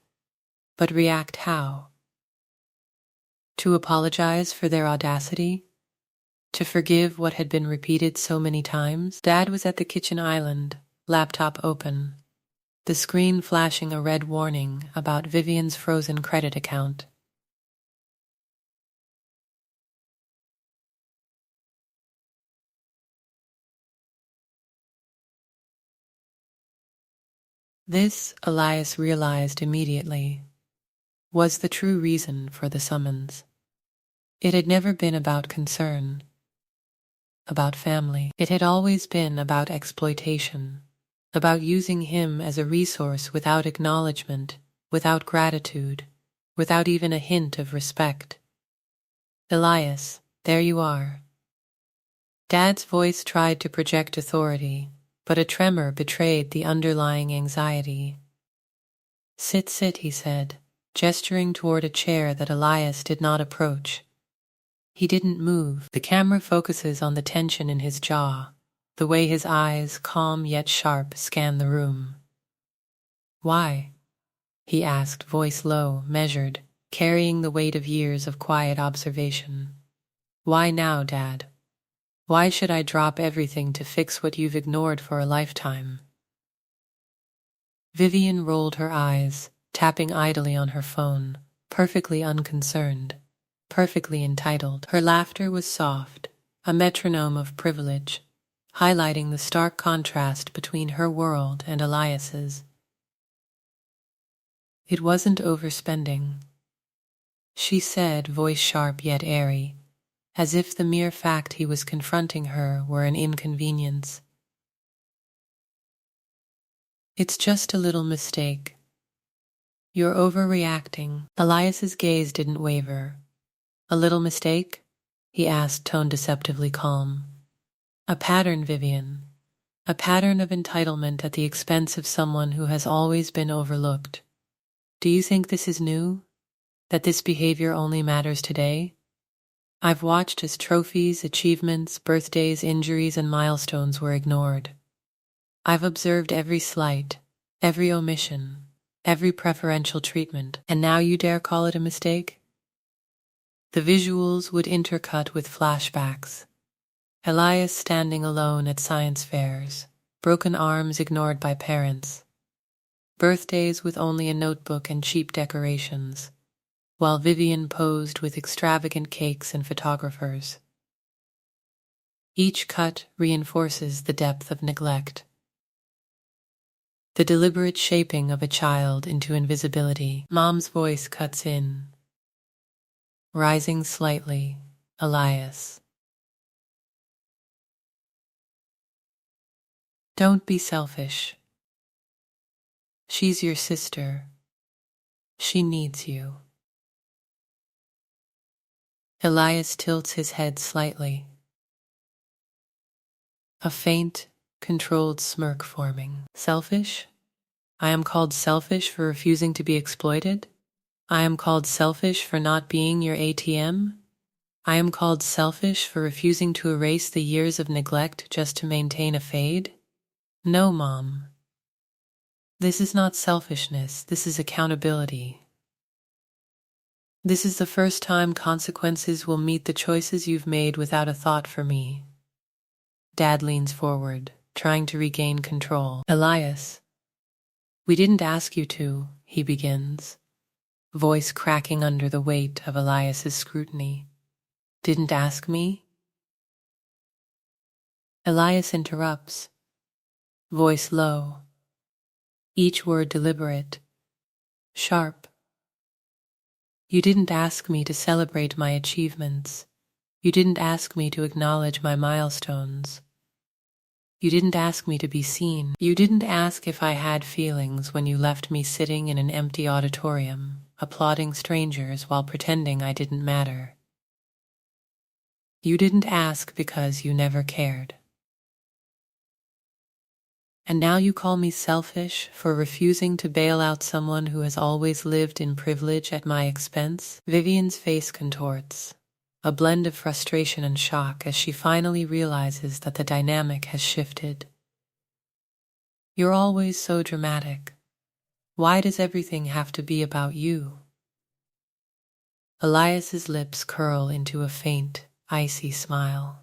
[SPEAKER 1] But react how? To apologize for their audacity? To forgive what had been repeated so many times? Dad was at the kitchen island, laptop open, the screen flashing a red warning about Vivian's frozen credit account. This, Elias realized immediately, was the true reason for the summons. It had never been about concern, about family. It had always been about exploitation, about using him as a resource without acknowledgement, without gratitude, without even a hint of respect. Elias, there you are. Dad's voice tried to project authority, but a tremor betrayed the underlying anxiety. Sit, he said, gesturing toward a chair that Elias did not approach. He didn't move. The camera focuses on the tension in his jaw, the way his eyes, calm yet sharp, scan the room. Why? He asked, voice low, measured, carrying the weight of years of quiet observation. Why now, Dad? Why should I drop everything to fix what you've ignored for a lifetime? Vivian rolled her eyes, tapping idly on her phone, perfectly unconcerned, perfectly entitled. Her laughter was soft, a metronome of privilege, highlighting the stark contrast between her world and Elias's. It wasn't overspending, she said, voice sharp yet airy, as if the mere fact he was confronting her were an inconvenience. It's just a little mistake. You're overreacting. Elias's gaze didn't waver. A little mistake? He asked, tone deceptively calm. A pattern, Vivian. A pattern of entitlement at the expense of someone who has always been overlooked. Do you think this is new? That this behavior only matters today? I've watched as trophies, achievements, birthdays, injuries, and milestones were ignored. I've observed every slight, every omission, every preferential treatment, and now you dare call it a mistake? The visuals would intercut with flashbacks. Elias standing alone at science fairs, broken arms ignored by parents, birthdays with only a notebook and cheap decorations, while Vivian posed with extravagant cakes and photographers. Each cut reinforces the depth of neglect. The deliberate shaping of a child into invisibility. Mom's voice cuts in, rising slightly. Elias. Don't be selfish. She's your sister. She needs you. Elias tilts his head slightly. A faint, controlled smirk forming. Selfish? I am called selfish for refusing to be exploited? I am called selfish for not being your ATM? I am called selfish for refusing to erase the years of neglect just to maintain a fade? No, Mom. This is not selfishness, this is accountability. This is the first time consequences will meet the choices you've made without a thought for me. Dad leans forward, trying to regain control. Elias, we didn't ask you to, he begins, voice cracking under the weight of Elias's scrutiny. Didn't ask me? Elias interrupts, voice low, each word deliberate, sharp. You didn't ask me to celebrate my achievements. You didn't ask me to acknowledge my milestones. You didn't ask me to be seen. You didn't ask if I had feelings when you left me sitting in an empty auditorium, applauding strangers while pretending I didn't matter. You didn't ask because you never cared. And now you call me selfish for refusing to bail out someone who has always lived in privilege at my expense? Vivian's face contorts, a blend of frustration and shock as she finally realizes that the dynamic has shifted. You're always so dramatic. Why does everything have to be about you? Elias's lips curl into a faint, icy smile.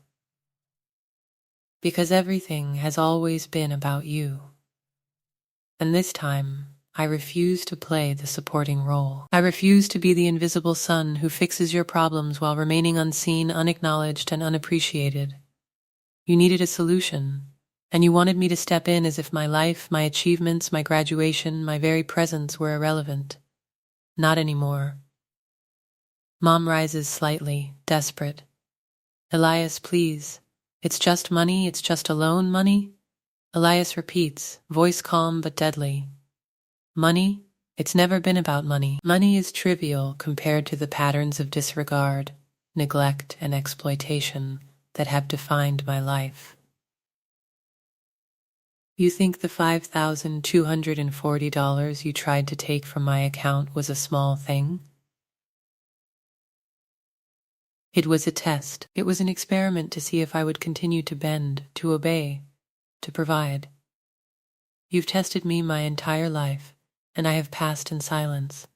[SPEAKER 1] Because everything has always been about you. And this time, I refuse to play the supporting role. I refuse to be the invisible son who fixes your problems while remaining unseen, unacknowledged, and unappreciated. You needed a solution, and you wanted me to step in as if my life, my achievements, my graduation, my very presence were irrelevant. Not anymore. Mom rises slightly, desperate. Elias, please. It's just money, it's just a loan, money? Elias repeats, voice calm but deadly. Money? It's never been about money. Money is trivial compared to the patterns of disregard, neglect, and exploitation that have defined my life. You think the $5,240 you tried to take from my account was a small thing? It was a test. It was an experiment to see if I would continue to bend, to obey, to provide. You've tested me my entire life, and I have passed in silence.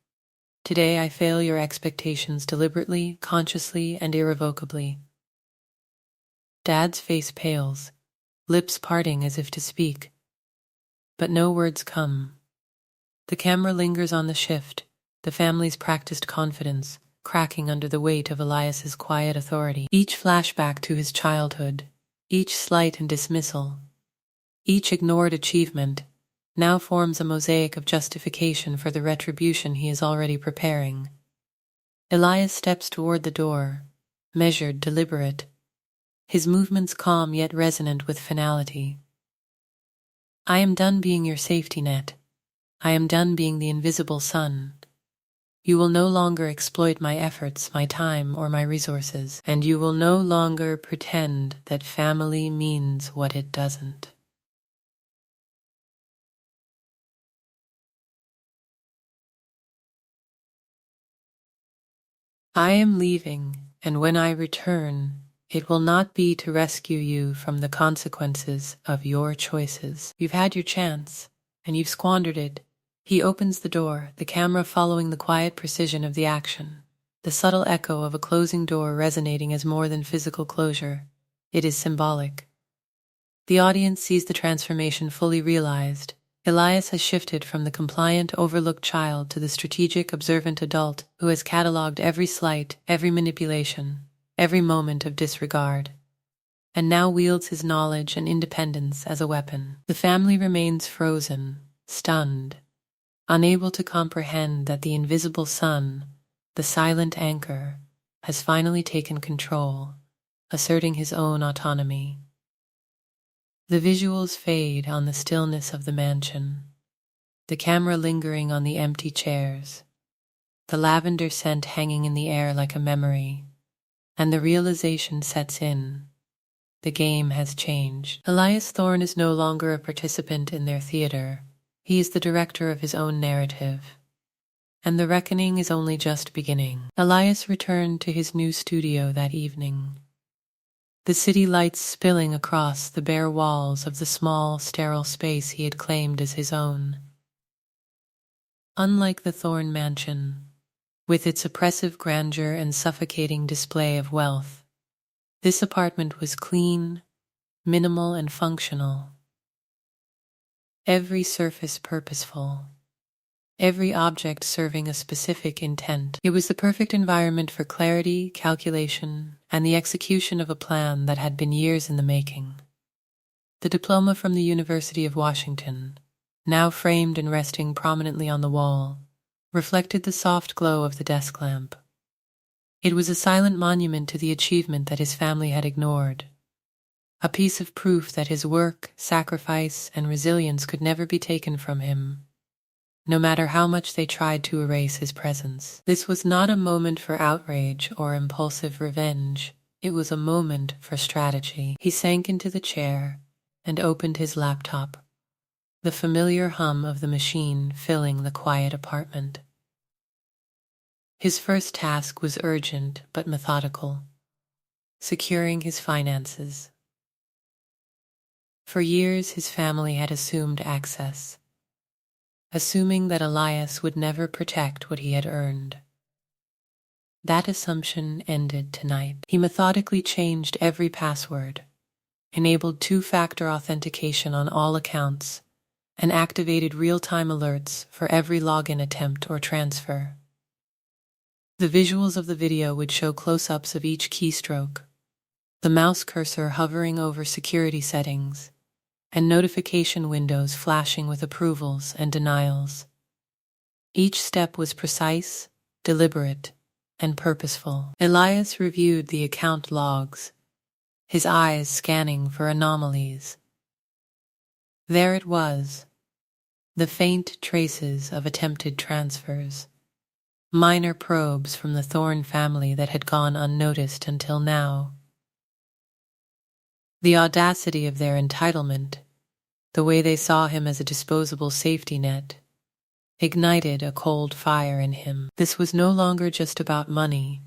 [SPEAKER 1] Today I fail your expectations deliberately, consciously, and irrevocably. Dad's face pales, lips parting as if to speak, but no words come, The camera lingers on the shift, the family's practiced confidence cracking under the weight of Elias's quiet authority. Each flashback to his childhood, each slight and dismissal, each ignored achievement now forms a mosaic of justification for the retribution he is already preparing. Elias steps toward the door, measured, deliberate, his movements calm yet resonant with finality. I am done being your safety net. I am done being the invisible son. You will no longer exploit my efforts, my time, or my resources, and you will no longer pretend that family means what it doesn't. I am leaving, and when I return, it will not be to rescue you from the consequences of your choices. You've had your chance, and you've squandered it. He opens the door, the camera following the quiet precision of the action, the subtle echo of a closing door resonating as more than physical closure. It is symbolic. The audience sees the transformation fully realized. Elias has shifted from the compliant, overlooked child to the strategic, observant adult who has catalogued every slight, every manipulation, every moment of disregard, and now wields his knowledge and independence as a weapon. The family remains frozen, stunned, unable to comprehend that the invisible son, the silent anchor, has finally taken control, asserting his own autonomy. The visuals fade on the stillness of the mansion, the camera lingering on the empty chairs, the lavender scent hanging in the air like a memory, and the realization sets in. The game has changed. Elias Thorne is no longer a participant in their theater. He is the director of his own narrative, and the reckoning is only just beginning. Elias returned to his new studio that evening, the city lights spilling across the bare walls of the small, sterile space he had claimed as his own. Unlike the Thorne mansion, with its oppressive grandeur and suffocating display of wealth, this apartment was clean, minimal, and functional. Every surface purposeful, every object serving a specific intent. It was the perfect environment for clarity, calculation, and the execution of a plan that had been years in the making. The diploma from the University of Washington, now framed and resting prominently on the wall, reflected the soft glow of the desk lamp. It was a silent monument to the achievement that his family had ignored, a piece of proof that his work, sacrifice, and resilience could never be taken from him, no matter how much they tried to erase his presence. This was not a moment for outrage or impulsive revenge. It was a moment for strategy. He sank into the chair and opened his laptop, the familiar hum of the machine filling the quiet apartment. His first task was urgent but methodical, securing his finances. For years, his family had assumed access, assuming that Elias would never protect what he had earned. That assumption ended tonight. He methodically changed every password, enabled two-factor authentication on all accounts, and activated real-time alerts for every login attempt or transfer. The visuals of the video would show close-ups of each keystroke, the mouse cursor hovering over security settings, and notification windows flashing with approvals and denials. Each step was precise, deliberate, and purposeful. Elias reviewed the account logs, his eyes scanning for anomalies. There it was, the faint traces of attempted transfers, minor probes from the Thorne family that had gone unnoticed until now. The audacity of their entitlement, the way they saw him as a disposable safety net, ignited a cold fire in him. This was no longer just about money.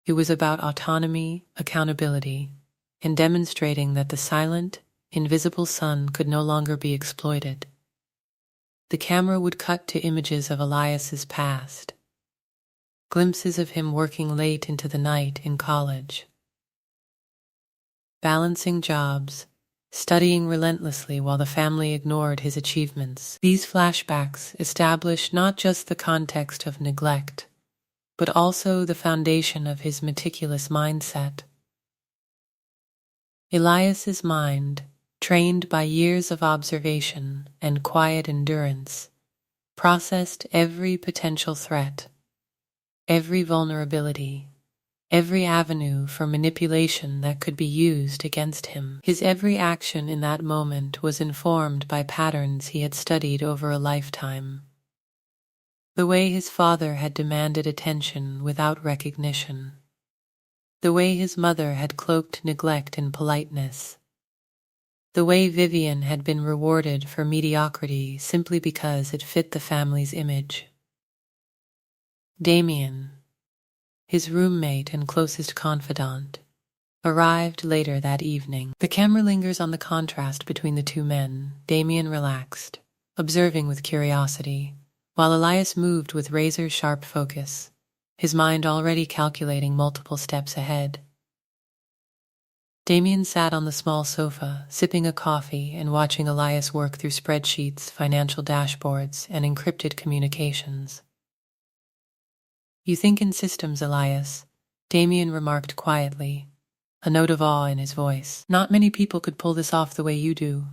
[SPEAKER 1] It was about autonomy, accountability, and demonstrating that the silent, invisible son could no longer be exploited. The camera would cut to images of Elias's past, glimpses of him working late into the night in college, balancing jobs, studying relentlessly while the family ignored his achievements. These flashbacks establish not just the context of neglect, but also the foundation of his meticulous mindset. Elias's mind, trained by years of observation and quiet endurance, processed every potential threat, every vulnerability, every avenue for manipulation that could be used against him. His every action in that moment was informed by patterns he had studied over a lifetime. The way his father had demanded attention without recognition. The way his mother had cloaked neglect in politeness. The way Vivian had been rewarded for mediocrity simply because it fit the family's image. Damien, his roommate and closest confidant, arrived later that evening. The camera lingers on the contrast between the two men. Damien relaxed, observing with curiosity, while Elias moved with razor-sharp focus, his mind already calculating multiple steps ahead. Damien sat on the small sofa, sipping a coffee and watching Elias work through spreadsheets, financial dashboards, and encrypted communications. "You think in systems, Elias," Damien remarked quietly, a note of awe in his voice. "Not many people could pull this off the way you do."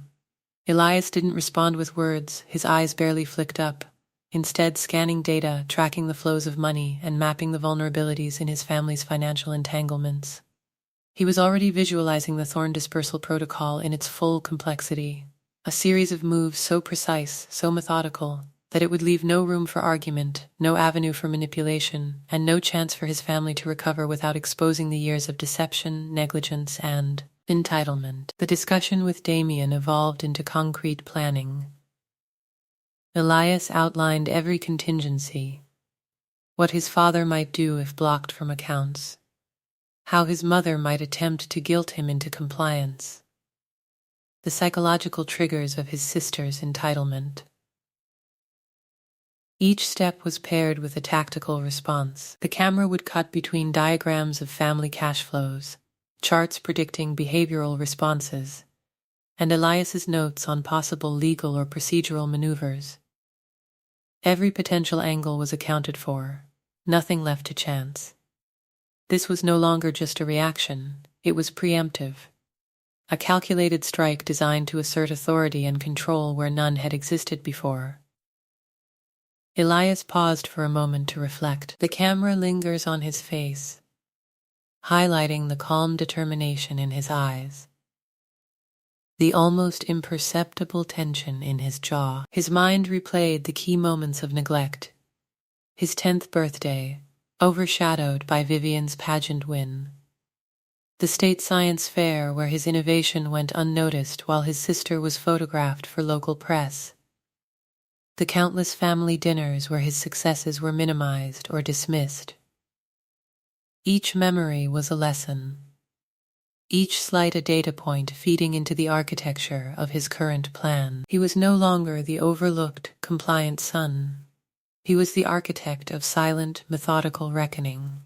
[SPEAKER 1] Elias didn't respond with words, his eyes barely flicked up, instead scanning data, tracking the flows of money, and mapping the vulnerabilities in his family's financial entanglements. He was already visualizing the thorn dispersal protocol in its full complexity, a series of moves so precise, so methodical, that it would leave no room for argument, no avenue for manipulation, and no chance for his family to recover without exposing the years of deception, negligence, and entitlement. The discussion with Damien evolved into concrete planning. Elias outlined every contingency, what his father might do if blocked from accounts, how his mother might attempt to guilt him into compliance, the psychological triggers of his sister's entitlement. Each step was paired with a tactical response. The camera would cut between diagrams of family cash flows, charts predicting behavioral responses, and Elias's notes on possible legal or procedural maneuvers. Every potential angle was accounted for, nothing left to chance. This was no longer just a reaction, it was preemptive, a calculated strike designed to assert authority and control where none had existed before. Elias paused for a moment to reflect. The camera lingers on his face, highlighting the calm determination in his eyes, the almost imperceptible tension in his jaw. His mind replayed the key moments of neglect. His 10th birthday, overshadowed by Vivian's pageant win. The state science fair where his innovation went unnoticed while his sister was photographed for local press. The countless family dinners where his successes were minimized or dismissed. Each memory was a lesson, each slight a data point feeding into the architecture of his current plan. He was no longer the overlooked, compliant son. He was the architect of silent, methodical reckoning.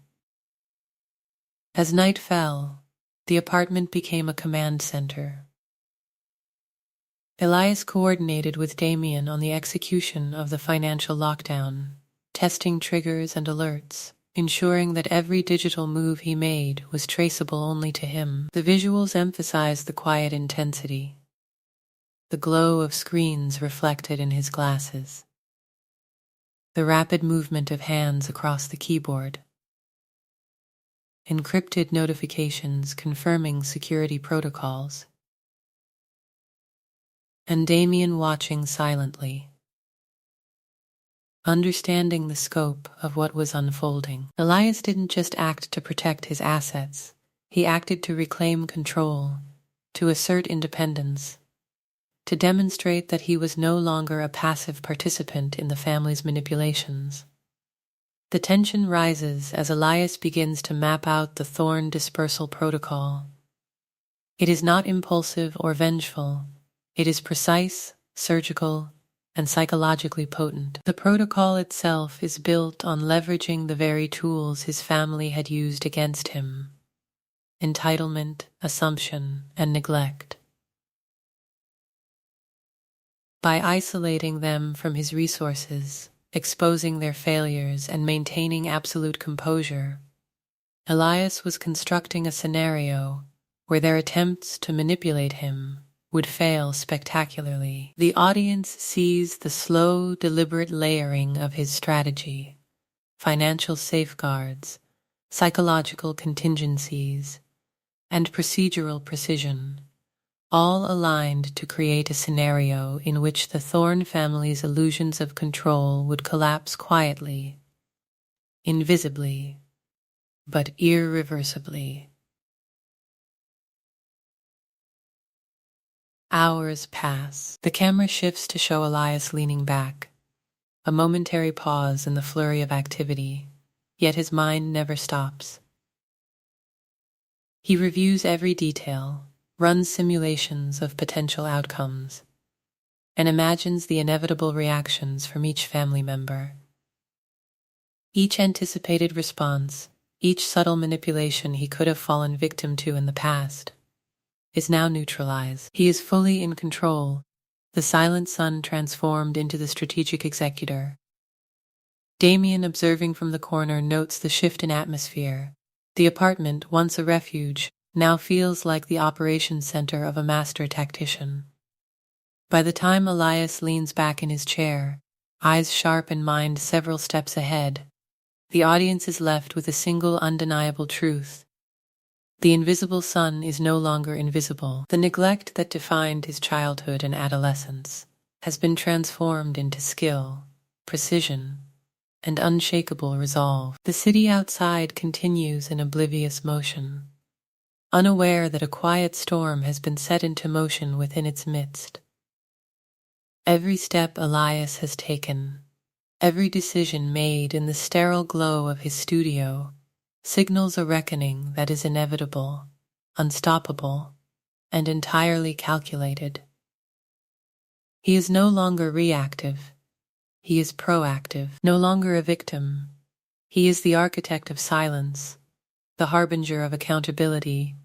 [SPEAKER 1] As night fell, the apartment became a command center. Elias coordinated with Damien on the execution of the financial lockdown, testing triggers and alerts, ensuring that every digital move he made was traceable only to him. The visuals emphasized the quiet intensity, the glow of screens reflected in his glasses, the rapid movement of hands across the keyboard, encrypted notifications confirming security protocols, and Damien watching silently, understanding the scope of what was unfolding. Elias didn't just act to protect his assets. He acted to reclaim control, to assert independence, to demonstrate that he was no longer a passive participant in the family's manipulations. The tension rises as Elias begins to map out the thorn dispersal protocol. It is not impulsive or vengeful. It is precise, surgical, and psychologically potent. The protocol itself is built on leveraging the very tools his family had used against him: entitlement, assumption, and neglect. By isolating them from his resources, exposing their failures, and maintaining absolute composure, Elias was constructing a scenario where their attempts to manipulate him would fail spectacularly. The audience sees the slow, deliberate layering of his strategy, financial safeguards, psychological contingencies, and procedural precision, all aligned to create a scenario in which the Thorne family's illusions of control would collapse quietly, invisibly, but irreversibly. Hours pass. The camera shifts to show Elias leaning back, a momentary pause in the flurry of activity, yet his mind never stops. He reviews every detail, runs simulations of potential outcomes, and imagines the inevitable reactions from each family member. Each anticipated response, each subtle manipulation he could have fallen victim to in the past, is now neutralized. He is fully in control, the silent son transformed into the strategic executor. Damien, observing from the corner, notes the shift in atmosphere. The apartment, once a refuge, now feels like the operations center of a master tactician. By the time Elias leans back in his chair, eyes sharp and mind several steps ahead, the audience is left with a single undeniable truth. The invisible son is no longer invisible. The neglect that defined his childhood and adolescence has been transformed into skill, precision, and unshakable resolve. The city outside continues in oblivious motion, unaware that a quiet storm has been set into motion within its midst. Every step Elias has taken, every decision made in the sterile glow of his studio, signals a reckoning that is inevitable, unstoppable, and entirely calculated. He is no longer reactive. He is proactive. No longer a victim. He is the architect of silence, the harbinger of accountability,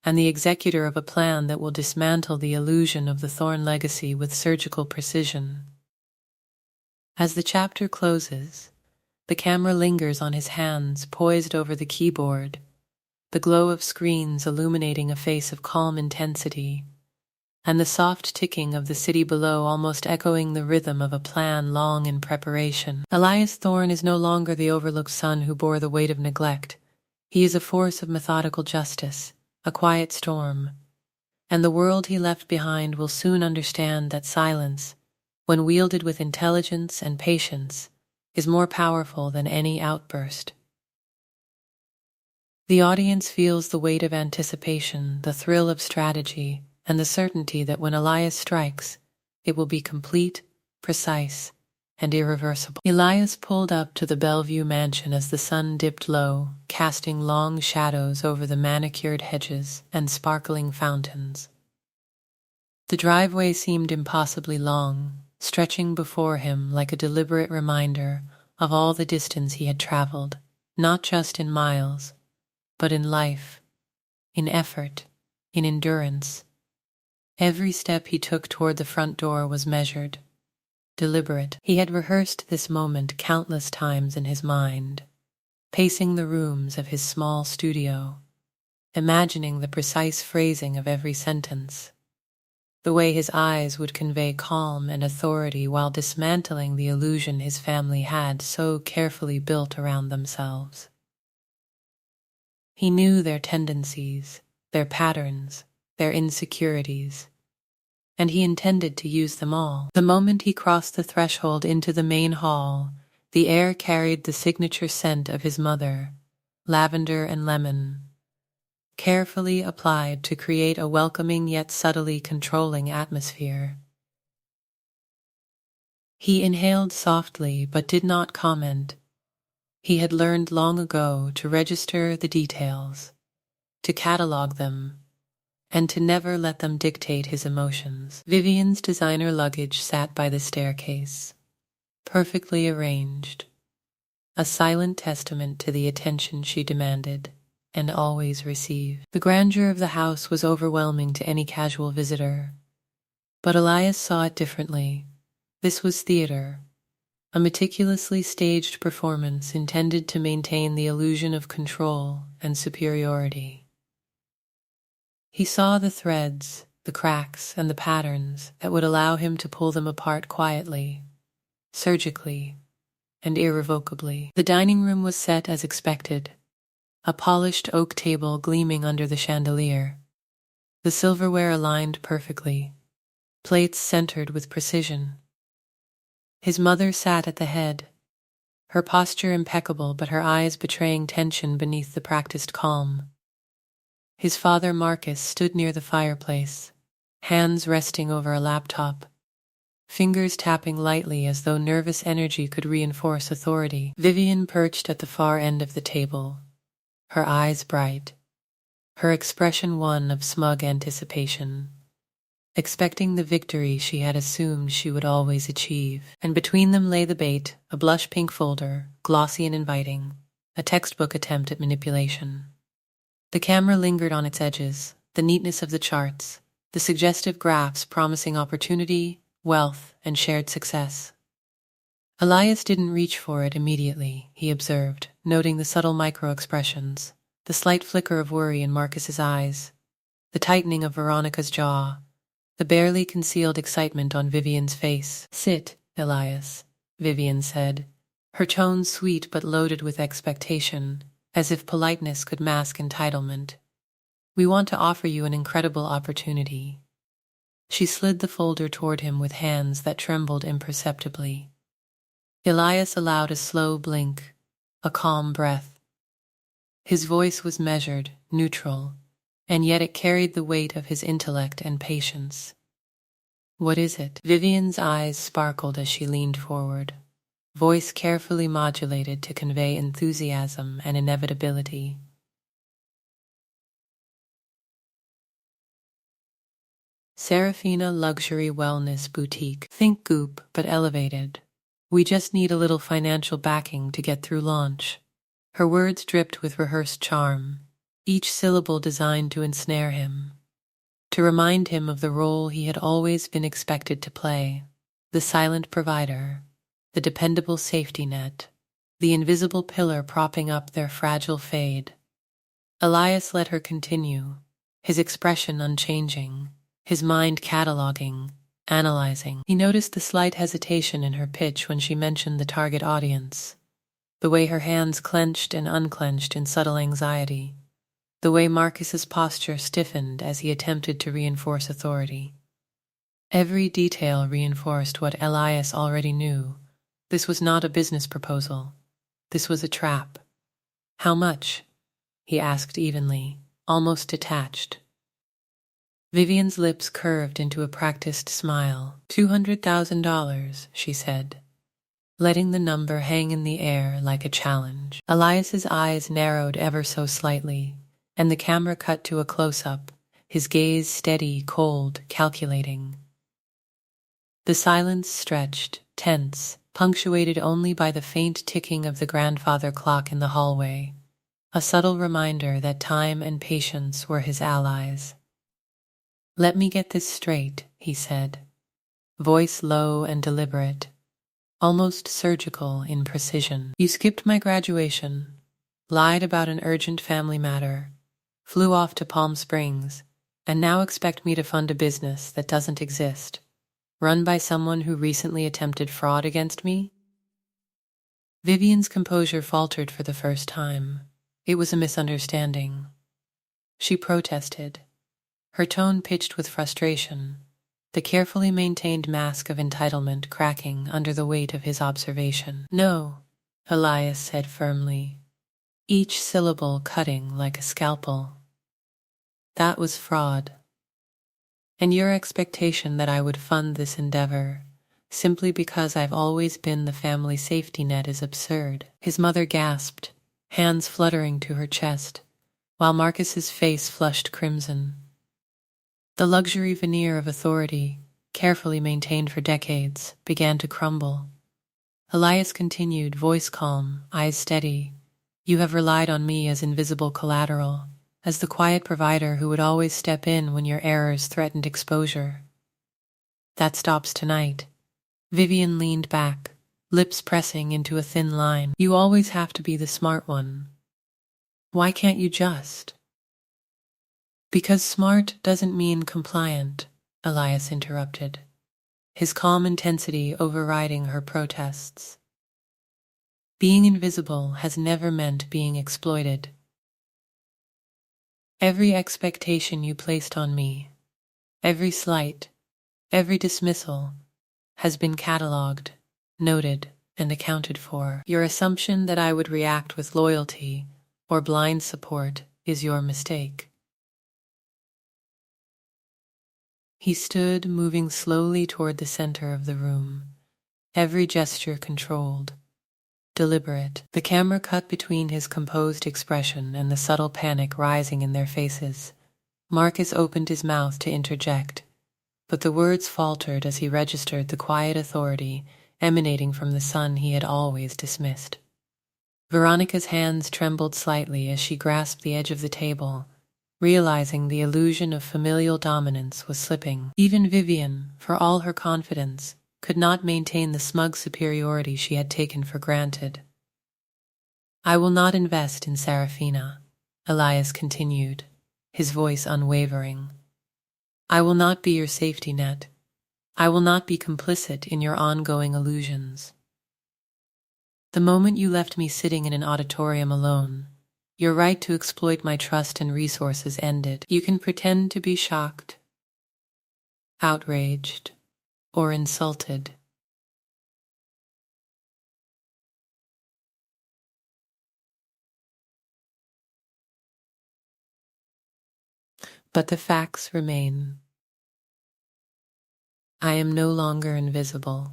[SPEAKER 1] and the executor of a plan that will dismantle the illusion of the Thorne legacy with surgical precision. As the chapter closes, the camera lingers on his hands poised over the keyboard, the glow of screens illuminating a face of calm intensity, and the soft ticking of the city below almost echoing the rhythm of a plan long in preparation. Elias Thorne is no longer the overlooked son who bore the weight of neglect. He is a force of methodical justice, a quiet storm, and the world he left behind will soon understand that silence, when wielded with intelligence and patience, is more powerful than any outburst. The audience feels the weight of anticipation, the thrill of strategy, and the certainty that when Elias strikes, it will be complete, precise, and irreversible. Elias pulled up to the Bellevue mansion as the sun dipped low, casting long shadows over the manicured hedges and sparkling fountains. The driveway seemed impossibly long, stretching before him like a deliberate reminder of all the distance he had traveled, not just in miles, but in life, in effort, in endurance. Every step he took toward the front door was measured, deliberate. He had rehearsed this moment countless times in his mind, pacing the rooms of his small studio, imagining the precise phrasing of every sentence, the way his eyes would convey calm and authority while dismantling the illusion his family had so carefully built around themselves. He knew their tendencies, their patterns, their insecurities, and he intended to use them all. The moment he crossed the threshold into the main hall, the air carried the signature scent of his mother, lavender and lemon, carefully applied to create a welcoming yet subtly controlling atmosphere. He inhaled softly but did not comment. He had learned long ago to register the details, to catalog them, and to never let them dictate his emotions. Vivian's designer luggage sat by the staircase, perfectly arranged, a silent testament to the attention she demanded and always received. The grandeur of the house was overwhelming to any casual visitor, but Elias saw it differently. This was theater, a meticulously staged performance intended to maintain the illusion of control and superiority. He saw the threads, the cracks, and the patterns that would allow him to pull them apart quietly, surgically, and irrevocably. The dining room was set as expected, a polished oak table gleaming under the chandelier, the silverware aligned perfectly, plates centered with precision. His mother sat at the head, her posture impeccable but her eyes betraying tension beneath the practiced calm. His father Marcus stood near the fireplace, hands resting over a laptop, fingers tapping lightly as though nervous energy could reinforce authority. Vivian perched at the far end of the table, her eyes bright, her expression one of smug anticipation, expecting the victory she had assumed she would always achieve. And between them lay the bait, a blush-pink folder, glossy and inviting, a textbook attempt at manipulation. The camera lingered on its edges, the neatness of the charts, the suggestive graphs promising opportunity, wealth, and shared success. Elias didn't reach for it immediately, he observed, noting the subtle micro-expressions, the slight flicker of worry in Marcus's eyes, the tightening of Veronica's jaw, the barely concealed excitement on Vivian's face. "Sit, Elias," Vivian said, her tone sweet but loaded with expectation, as if politeness could mask entitlement. "We want to offer you an incredible opportunity." She slid the folder toward him with hands that trembled imperceptibly. Elias allowed a slow blink, a calm breath. His voice was measured, neutral, and yet it carried the weight of his intellect and patience. "What is it?" Vivian's eyes sparkled as she leaned forward, voice carefully modulated to convey enthusiasm and inevitability. Serafina Luxury Wellness Boutique. Think Goop, but elevated. We just need a little financial backing to get through launch. Her words dripped with rehearsed charm, each syllable designed to ensnare him, to remind him of the role he had always been expected to play, the silent provider, the dependable safety net, the invisible pillar propping up their fragile fade. Elias let her continue, his expression unchanging, his mind cataloging, analyzing. He noticed the slight hesitation in her pitch when she mentioned the target audience, the way her hands clenched and unclenched in subtle anxiety, the way Marcus's posture stiffened as he attempted to reinforce authority. Every detail reinforced what Elias already knew. This was not a business proposal. This was a trap. "How much?" he asked evenly, almost detached. Vivian's lips curved into a practiced smile. $200,000, she said, letting the number hang in the air like a challenge. Elias's eyes narrowed ever so slightly, and the camera cut to a close-up, his gaze steady, cold, calculating. The silence stretched, tense, punctuated only by the faint ticking of the grandfather clock in the hallway, a subtle reminder that time and patience were his allies. "Let me get this straight," he said, voice low and deliberate, almost surgical in precision. "You skipped my graduation, lied about an urgent family matter, flew off to Palm Springs, and now expect me to fund a business that doesn't exist, run by someone who recently attempted fraud against me?" Vivian's composure faltered for the first time. It was a misunderstanding. She protested, her tone pitched with frustration, the carefully maintained mask of entitlement cracking under the weight of his observation. "No," Elias said firmly, each syllable cutting like a scalpel. "That was fraud. And your expectation that I would fund this endeavor simply because I've always been the family safety net is absurd." His mother gasped, hands fluttering to her chest, while Marcus's face flushed crimson. The luxury veneer of authority, carefully maintained for decades, began to crumble. Elias continued, voice calm, eyes steady. "You have relied on me as invisible collateral, as the quiet provider who would always step in when your errors threatened exposure. That stops tonight. Vivian leaned back, lips pressing into a thin line. You always have to be the smart one. Why can't you just? Because smart doesn't mean compliant, Elias interrupted, his calm intensity overriding her protests. Being invisible has never meant being exploited. Every expectation you placed on me, every slight, every dismissal, has been catalogued, noted, and accounted for. Your assumption that I would react with loyalty or blind support is your mistake. He stood, moving slowly toward the center of the room, every gesture controlled, deliberate. The camera cut between his composed expression and the subtle panic rising in their faces. Marcus opened his mouth to interject, but the words faltered as he registered the quiet authority emanating from the son he had always dismissed. Veronica's hands trembled slightly as she grasped the edge of the table, realizing the illusion of familial dominance was slipping. Even Vivian, for all her confidence, could not maintain the smug superiority she had taken for granted. I will not invest in Serafina, Elias continued, his voice unwavering. I will not be your safety net. I will not be complicit in your ongoing illusions. The moment you left me sitting in an auditorium alone, your right to exploit my trust and resources ended. You can pretend to be shocked, outraged, or insulted. But the facts remain. I am no longer invisible.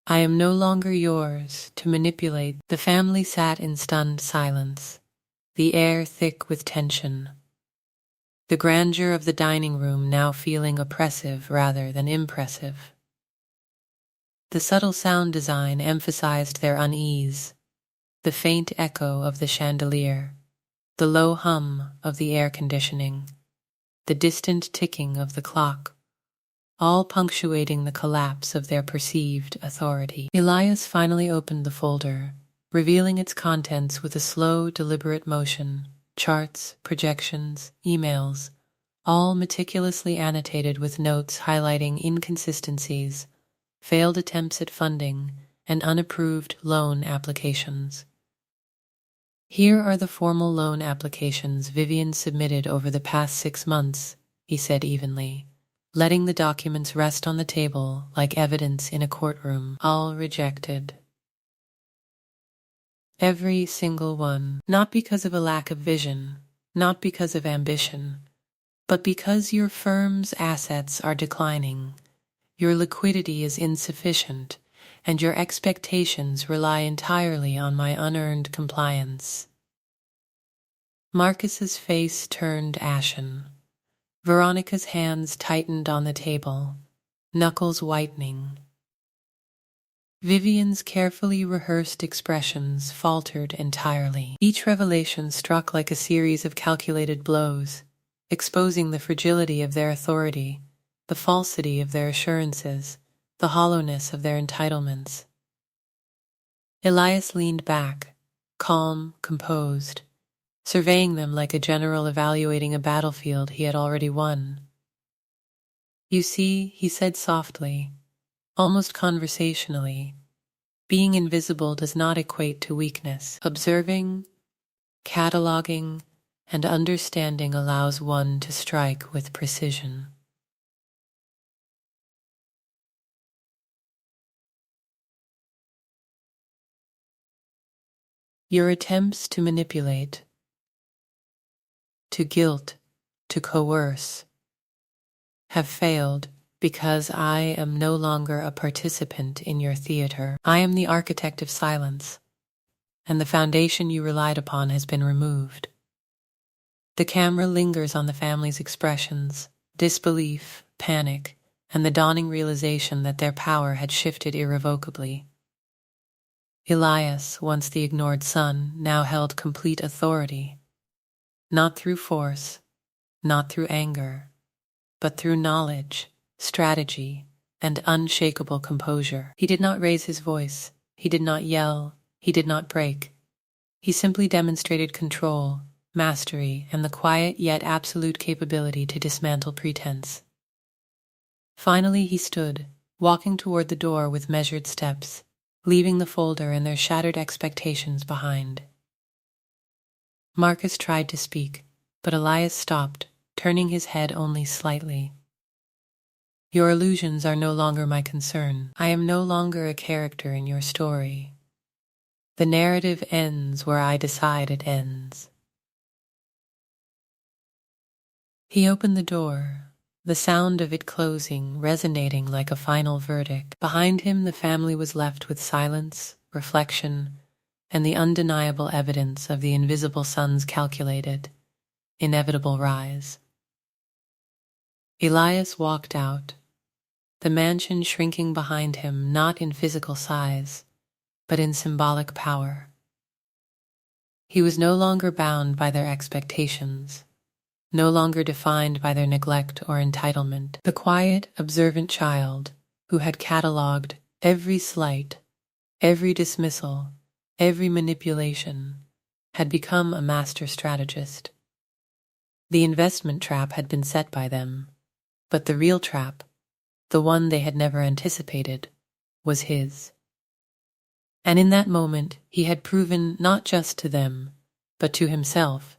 [SPEAKER 1] I am no longer yours to manipulate. The family sat in stunned silence, the air thick with tension. The grandeur of the dining room now feeling oppressive rather than impressive. The subtle sound design emphasized their unease, the faint echo of the chandelier, the low hum of the air conditioning, the distant ticking of the clock, all punctuating the collapse of their perceived authority. Elias finally opened the folder, revealing its contents with a slow, deliberate motion. Charts, projections, emails, all meticulously annotated with notes highlighting inconsistencies, failed attempts at funding, and unapproved loan applications. Here are the formal loan applications Vivian submitted over the past 6 months, he said evenly, letting the documents rest on the table like evidence in a courtroom. All rejected. Every single one, not because of a lack of vision, not because of ambition, but because your firm's assets are declining, your liquidity is insufficient, and your expectations rely entirely on my unearned compliance. Marcus's face turned ashen. Veronica's hands tightened on the table, knuckles whitening. Vivian's carefully rehearsed expressions faltered entirely. Each revelation struck like a series of calculated blows, exposing the fragility of their authority, the falsity of their assurances, the hollowness of their entitlements. Elias leaned back, calm, composed, surveying them like a general evaluating a battlefield he had already won. You see, he said softly, almost conversationally, being invisible does not equate to weakness. Observing, cataloging, and understanding allows one to strike with precision. Your attempts to manipulate, to guilt, to coerce, have failed because I am no longer a participant in your theater. I am the architect of silence, and the foundation you relied upon has been removed. The camera lingers on the family's expressions, disbelief, panic, and the dawning realization that their power had shifted irrevocably. Elias, once the ignored son, now held complete authority, not through force, not through anger, but through knowledge, strategy, and unshakable composure. He did not raise his voice. He did not yell. He did not break. He simply demonstrated control, mastery, and the quiet yet absolute capability to dismantle pretense. Finally he stood, walking toward the door with measured steps, leaving the folder and their shattered expectations behind. Marcus tried to speak, but Elias stopped, turning his head only slightly. Your illusions are no longer my concern. I am no longer a character in your story. The narrative ends where I decide it ends. He opened the door, the sound of it closing resonating like a final verdict. Behind him, the family was left with silence, reflection, and the undeniable evidence of the invisible son's calculated, inevitable rise. Elias walked out, the mansion shrinking behind him not in physical size, but in symbolic power. He was no longer bound by their expectations, no longer defined by their neglect or entitlement. The quiet, observant child who had catalogued every slight, every dismissal, every manipulation, had become a master strategist. The investment trap had been set by them, but the real trap, the one they had never anticipated, was his. And in that moment he had proven not just to them, but to himself,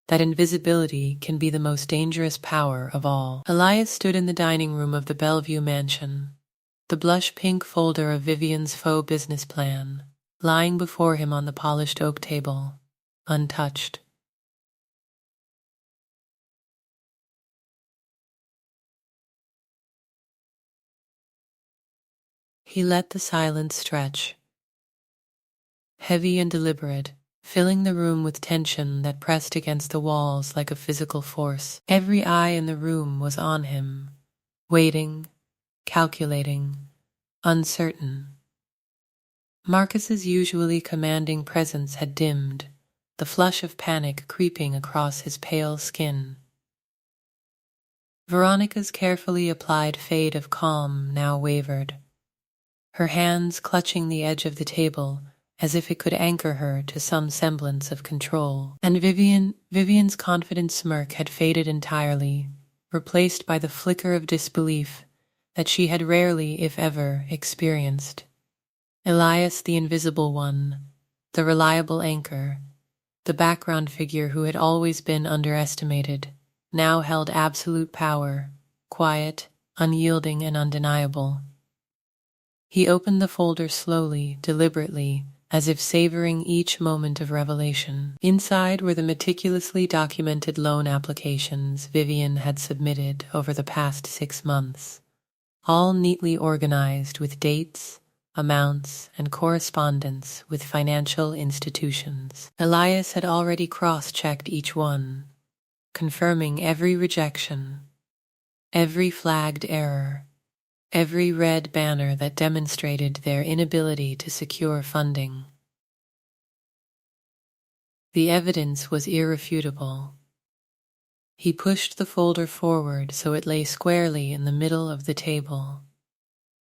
[SPEAKER 1] that invisibility can be the most dangerous power of all. Elias stood in the dining room of the Bellevue mansion, the blush-pink folder of Vivian's faux business plan, lying before him on the polished oak table, untouched. He let the silence stretch, heavy and deliberate, filling the room with tension that pressed against the walls like a physical force. Every eye in the room was on him, waiting, calculating, uncertain. Marcus's usually commanding presence had dimmed, the flush of panic creeping across his pale skin. Veronica's carefully applied fade of calm now wavered, her hands clutching the edge of the table as if it could anchor her to some semblance of control. And Vivian's confident smirk had faded entirely, replaced by the flicker of disbelief that she had rarely, if ever, experienced. Elias, the invisible one, the reliable anchor, the background figure who had always been underestimated, now held absolute power, quiet, unyielding, and undeniable. He opened the folder slowly, deliberately, as if savoring each moment of revelation. Inside were the meticulously documented loan applications Vivian had submitted over the past 6 months, all neatly organized with dates, amounts, and correspondence with financial institutions. Elias had already cross-checked each one, confirming every rejection, every flagged error, every red banner that demonstrated their inability to secure funding. The evidence was irrefutable. He pushed the folder forward so it lay squarely in the middle of the table,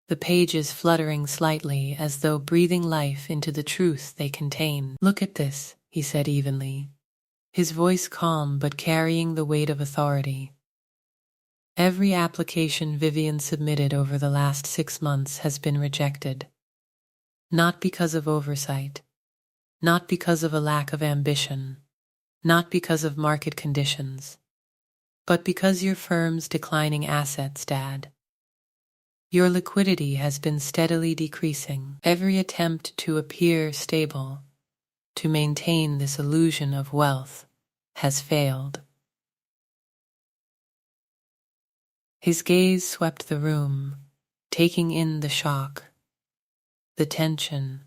[SPEAKER 1] the pages fluttering slightly as though breathing life into the truth they contained. "Look at this," he said evenly, his voice calm but carrying the weight of authority. Every application Vivian submitted over the last 6 months has been rejected. Not because of oversight, not because of a lack of ambition, not because of market conditions, but because your firm's declining assets, Dad. Your liquidity has been steadily decreasing. Every attempt to appear stable, to maintain this illusion of wealth, has failed. His gaze swept the room, taking in the shock, the tension,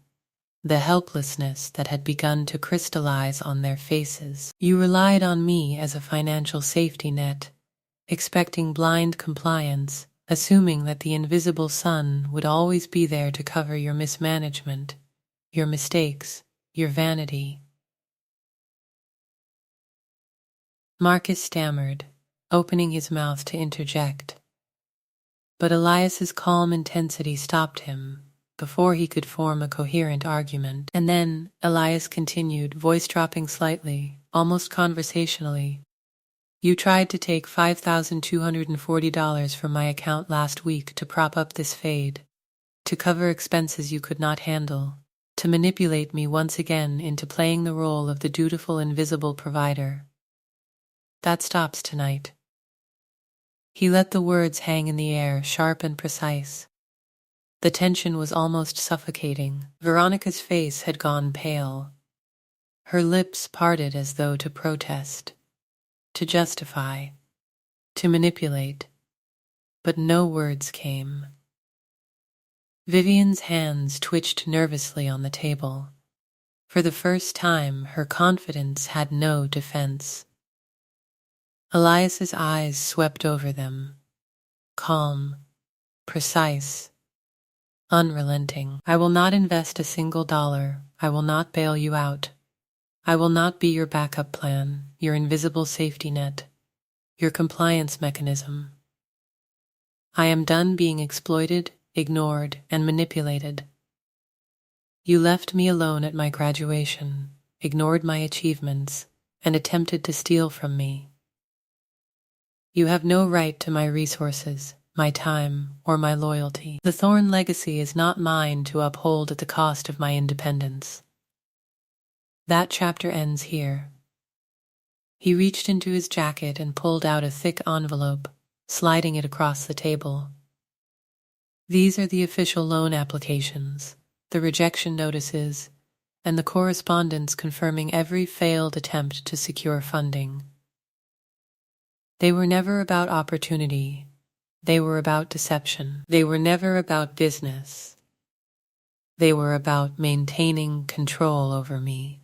[SPEAKER 1] the helplessness that had begun to crystallize on their faces. "You relied on me as a financial safety net, expecting blind compliance, assuming that the invisible son would always be there to cover your mismanagement, your mistakes, your vanity." Marcus stammered, opening his mouth to interject. But Elias's calm intensity stopped him before he could form a coherent argument. And then Elias continued, voice dropping slightly, almost conversationally. You tried to take $5,240 from my account last week to prop up this fade, to cover expenses you could not handle, to manipulate me once again into playing the role of the dutiful invisible provider. That stops tonight. He let the words hang in the air, sharp and precise. The tension was almost suffocating. Veronica's face had gone pale. Her lips parted as though to protest, to justify, to manipulate, but no words came. Vivian's hands twitched nervously on the table. For the first time, her confidence had no defense. Elias's eyes swept over them, calm, precise, unrelenting. I will not invest a single dollar. I will not bail you out. I will not be your backup plan, your invisible safety net, your compliance mechanism. I am done being exploited, ignored, and manipulated. You left me alone at my graduation, ignored my achievements, and attempted to steal from me. You have no right to my resources, my time, or my loyalty. The Thorn legacy is not mine to uphold at the cost of my independence. That chapter ends here. He reached into his jacket and pulled out a thick envelope, sliding it across the table. These are the official loan applications, the rejection notices, and the correspondence confirming every failed attempt to secure funding. They were never about opportunity. They were about deception. They were never about business. They were about maintaining control over me.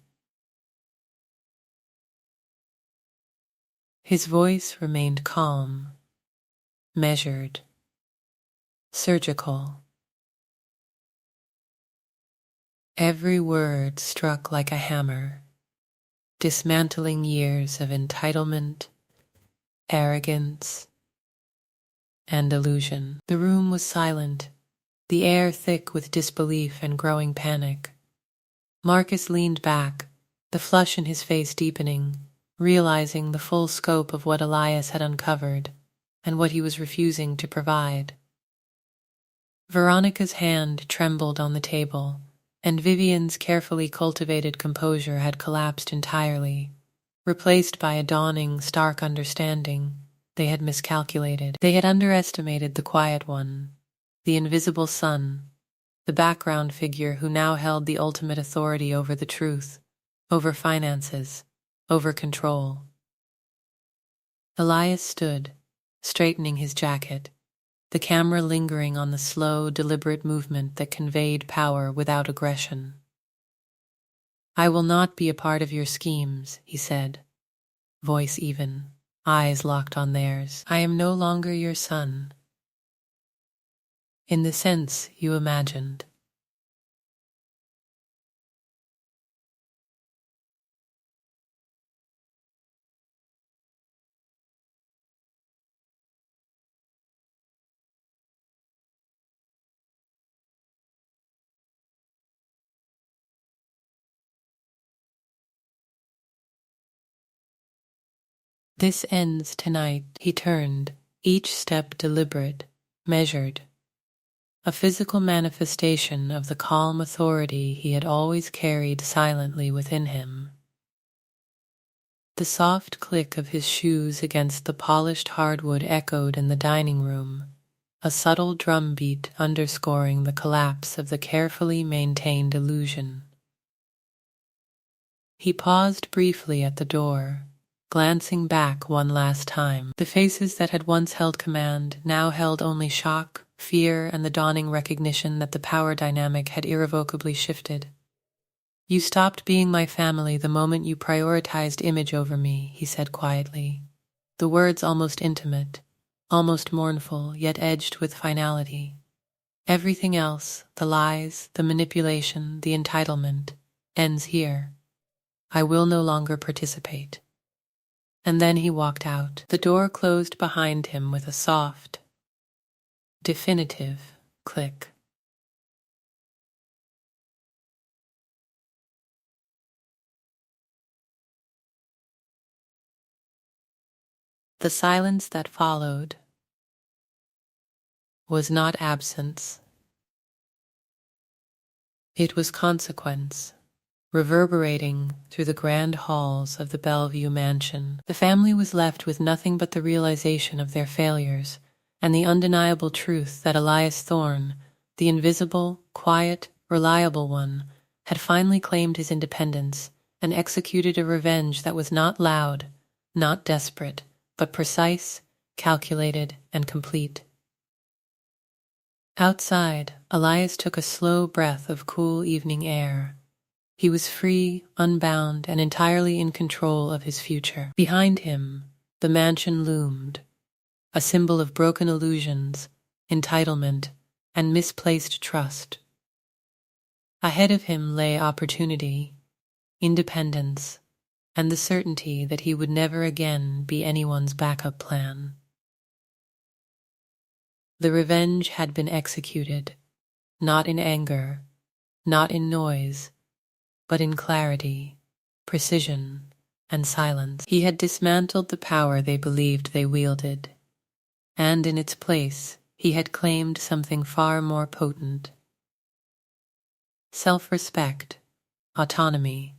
[SPEAKER 1] His voice remained calm, measured, surgical. Every word struck like a hammer, dismantling years of entitlement, arrogance, and illusion. The room was silent, the air thick with disbelief and growing panic. Marcus leaned back, the flush in his face deepening, realizing the full scope of what Elias had uncovered and what he was refusing to provide. Veronica's hand trembled on the table, and Vivian's carefully cultivated composure had collapsed entirely, replaced by a dawning, stark understanding. They had miscalculated. They had underestimated the quiet one, the invisible son, the background figure who now held the ultimate authority over the truth, over finances, over control. Elias stood, straightening his jacket, the camera lingering on the slow, deliberate movement that conveyed power without aggression. I will not be a part of your schemes, he said, voice even, eyes locked on theirs. I am no longer your son, in the sense you imagined. This ends tonight. He turned, each step deliberate, measured, a physical manifestation of the calm authority he had always carried silently within him. The soft click of his shoes against the polished hardwood echoed in the dining room, a subtle drumbeat underscoring the collapse of the carefully maintained illusion. He paused briefly at the door, glancing back one last time. The faces that had once held command now held only shock, fear, and the dawning recognition that the power dynamic had irrevocably shifted. You stopped being my family the moment you prioritized image over me, he said quietly, the words almost intimate, almost mournful, yet edged with finality. Everything else, the lies, the manipulation, the entitlement, ends here. I will no longer participate. and then he walked out. The door closed behind him with a soft, definitive click. The silence that followed was not absence. It was consequence, reverberating through the grand halls of the Bellevue mansion. The family was left with nothing but the realization of their failures and the undeniable truth that Elias Thorne, the invisible, quiet, reliable one, had finally claimed his independence and executed a revenge that was not loud, not desperate, but precise, calculated, and complete. Outside, Elias took a slow breath of cool evening air. He was free, unbound, and entirely in control of his future. Behind him, the mansion loomed, a symbol of broken illusions, entitlement, and misplaced trust. Ahead of him lay opportunity, independence, and the certainty that he would never again be anyone's backup plan. The revenge had been executed, not in anger, not in noise, but in clarity, precision, and silence. He had dismantled the power they believed they wielded, and in its place he had claimed something far more potent: self-respect, autonomy,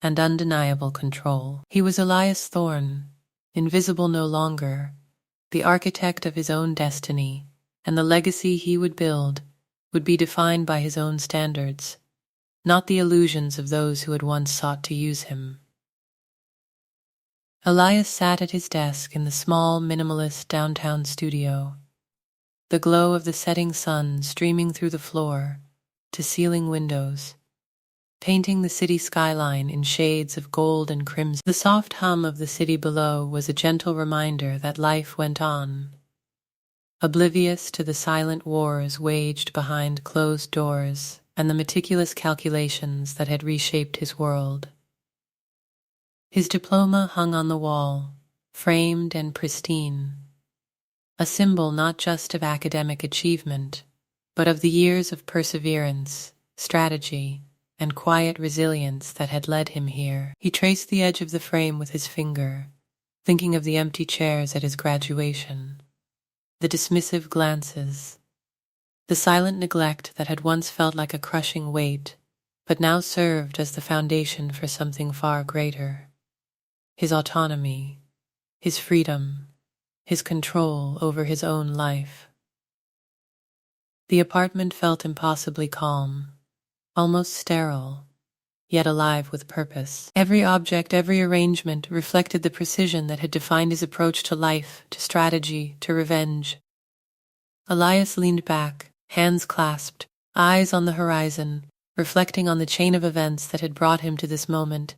[SPEAKER 1] and undeniable control. He was Elias Thorne, invisible no longer, the architect of his own destiny, and the legacy he would build would be defined by his own standards, not the illusions of those who had once sought to use him. Elias sat at his desk in the small, minimalist downtown studio, the glow of the setting sun streaming through the floor to ceiling windows, painting the city skyline in shades of gold and crimson. The soft hum of the city below was a gentle reminder that life went on, oblivious to the silent wars waged behind closed doors and the meticulous calculations that had reshaped his world. His diploma hung on the wall, framed and pristine, a symbol not just of academic achievement, but of the years of perseverance, strategy, and quiet resilience that had led him here. He traced the edge of the frame with his finger, thinking of the empty chairs at his graduation, the dismissive glances, the silent neglect that had once felt like a crushing weight, but now served as the foundation for something far greater: his autonomy, his freedom, his control over his own life. The apartment felt impossibly calm, almost sterile, yet alive with purpose. Every object, every arrangement reflected the precision that had defined his approach to life, to strategy, to revenge. Elias leaned back, hands clasped, eyes on the horizon, reflecting on the chain of events that had brought him to this moment.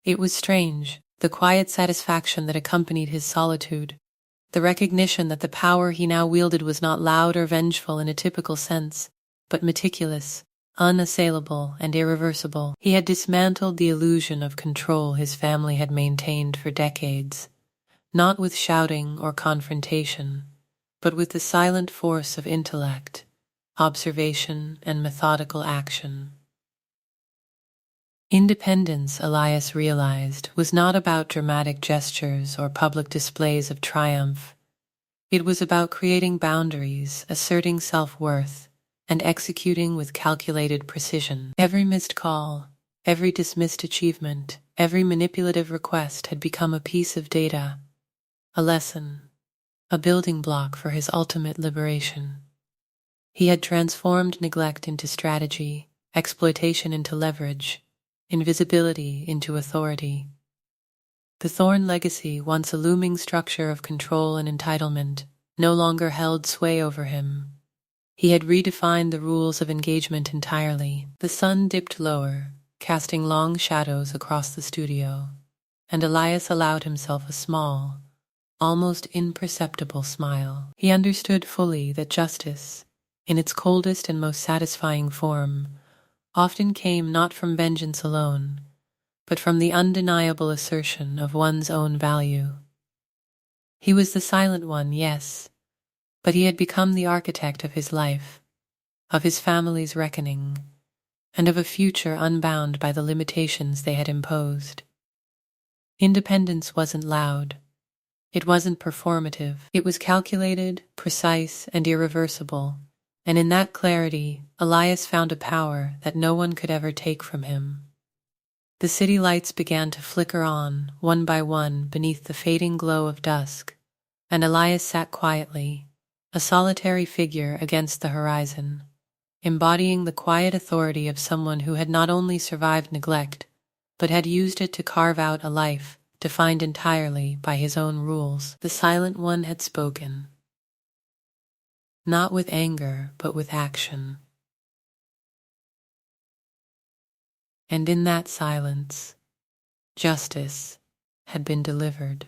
[SPEAKER 1] It was strange, the quiet satisfaction that accompanied his solitude, the recognition that the power he now wielded was not loud or vengeful in a typical sense, but meticulous, unassailable, and irreversible. He had dismantled the illusion of control his family had maintained for decades, not with shouting or confrontation, but with the silent force of intellect, observation, and methodical action. Independence, Elias realized, was not about dramatic gestures or public displays of triumph. It was about creating boundaries, asserting self-worth, and executing with calculated precision. Every missed call, every dismissed achievement, every manipulative request had become a piece of data, a lesson, a building block for his ultimate liberation. He had transformed neglect into strategy, exploitation into leverage, invisibility into authority. The Thorne legacy, once a looming structure of control and entitlement, no longer held sway over him. He had redefined the rules of engagement entirely. The sun dipped lower, casting long shadows across the studio, and Elias allowed himself a small, almost imperceptible smile. He understood fully that justice, in its coldest and most satisfying form, often came not from vengeance alone, but from the undeniable assertion of one's own value. He was the silent one, yes, but he had become the architect of his life, of his family's reckoning, and of a future unbound by the limitations they had imposed. Independence wasn't loud. It wasn't performative. It was calculated, precise, and irreversible, and in that clarity, Elias found a power that no one could ever take from him. The city lights began to flicker on, one by one, beneath the fading glow of dusk, and Elias sat quietly, a solitary figure against the horizon, embodying the quiet authority of someone who had not only survived neglect, but had used it to carve out a life defined entirely by his own rules. The silent one had spoken, not with anger, but with action. And in that silence, justice had been delivered.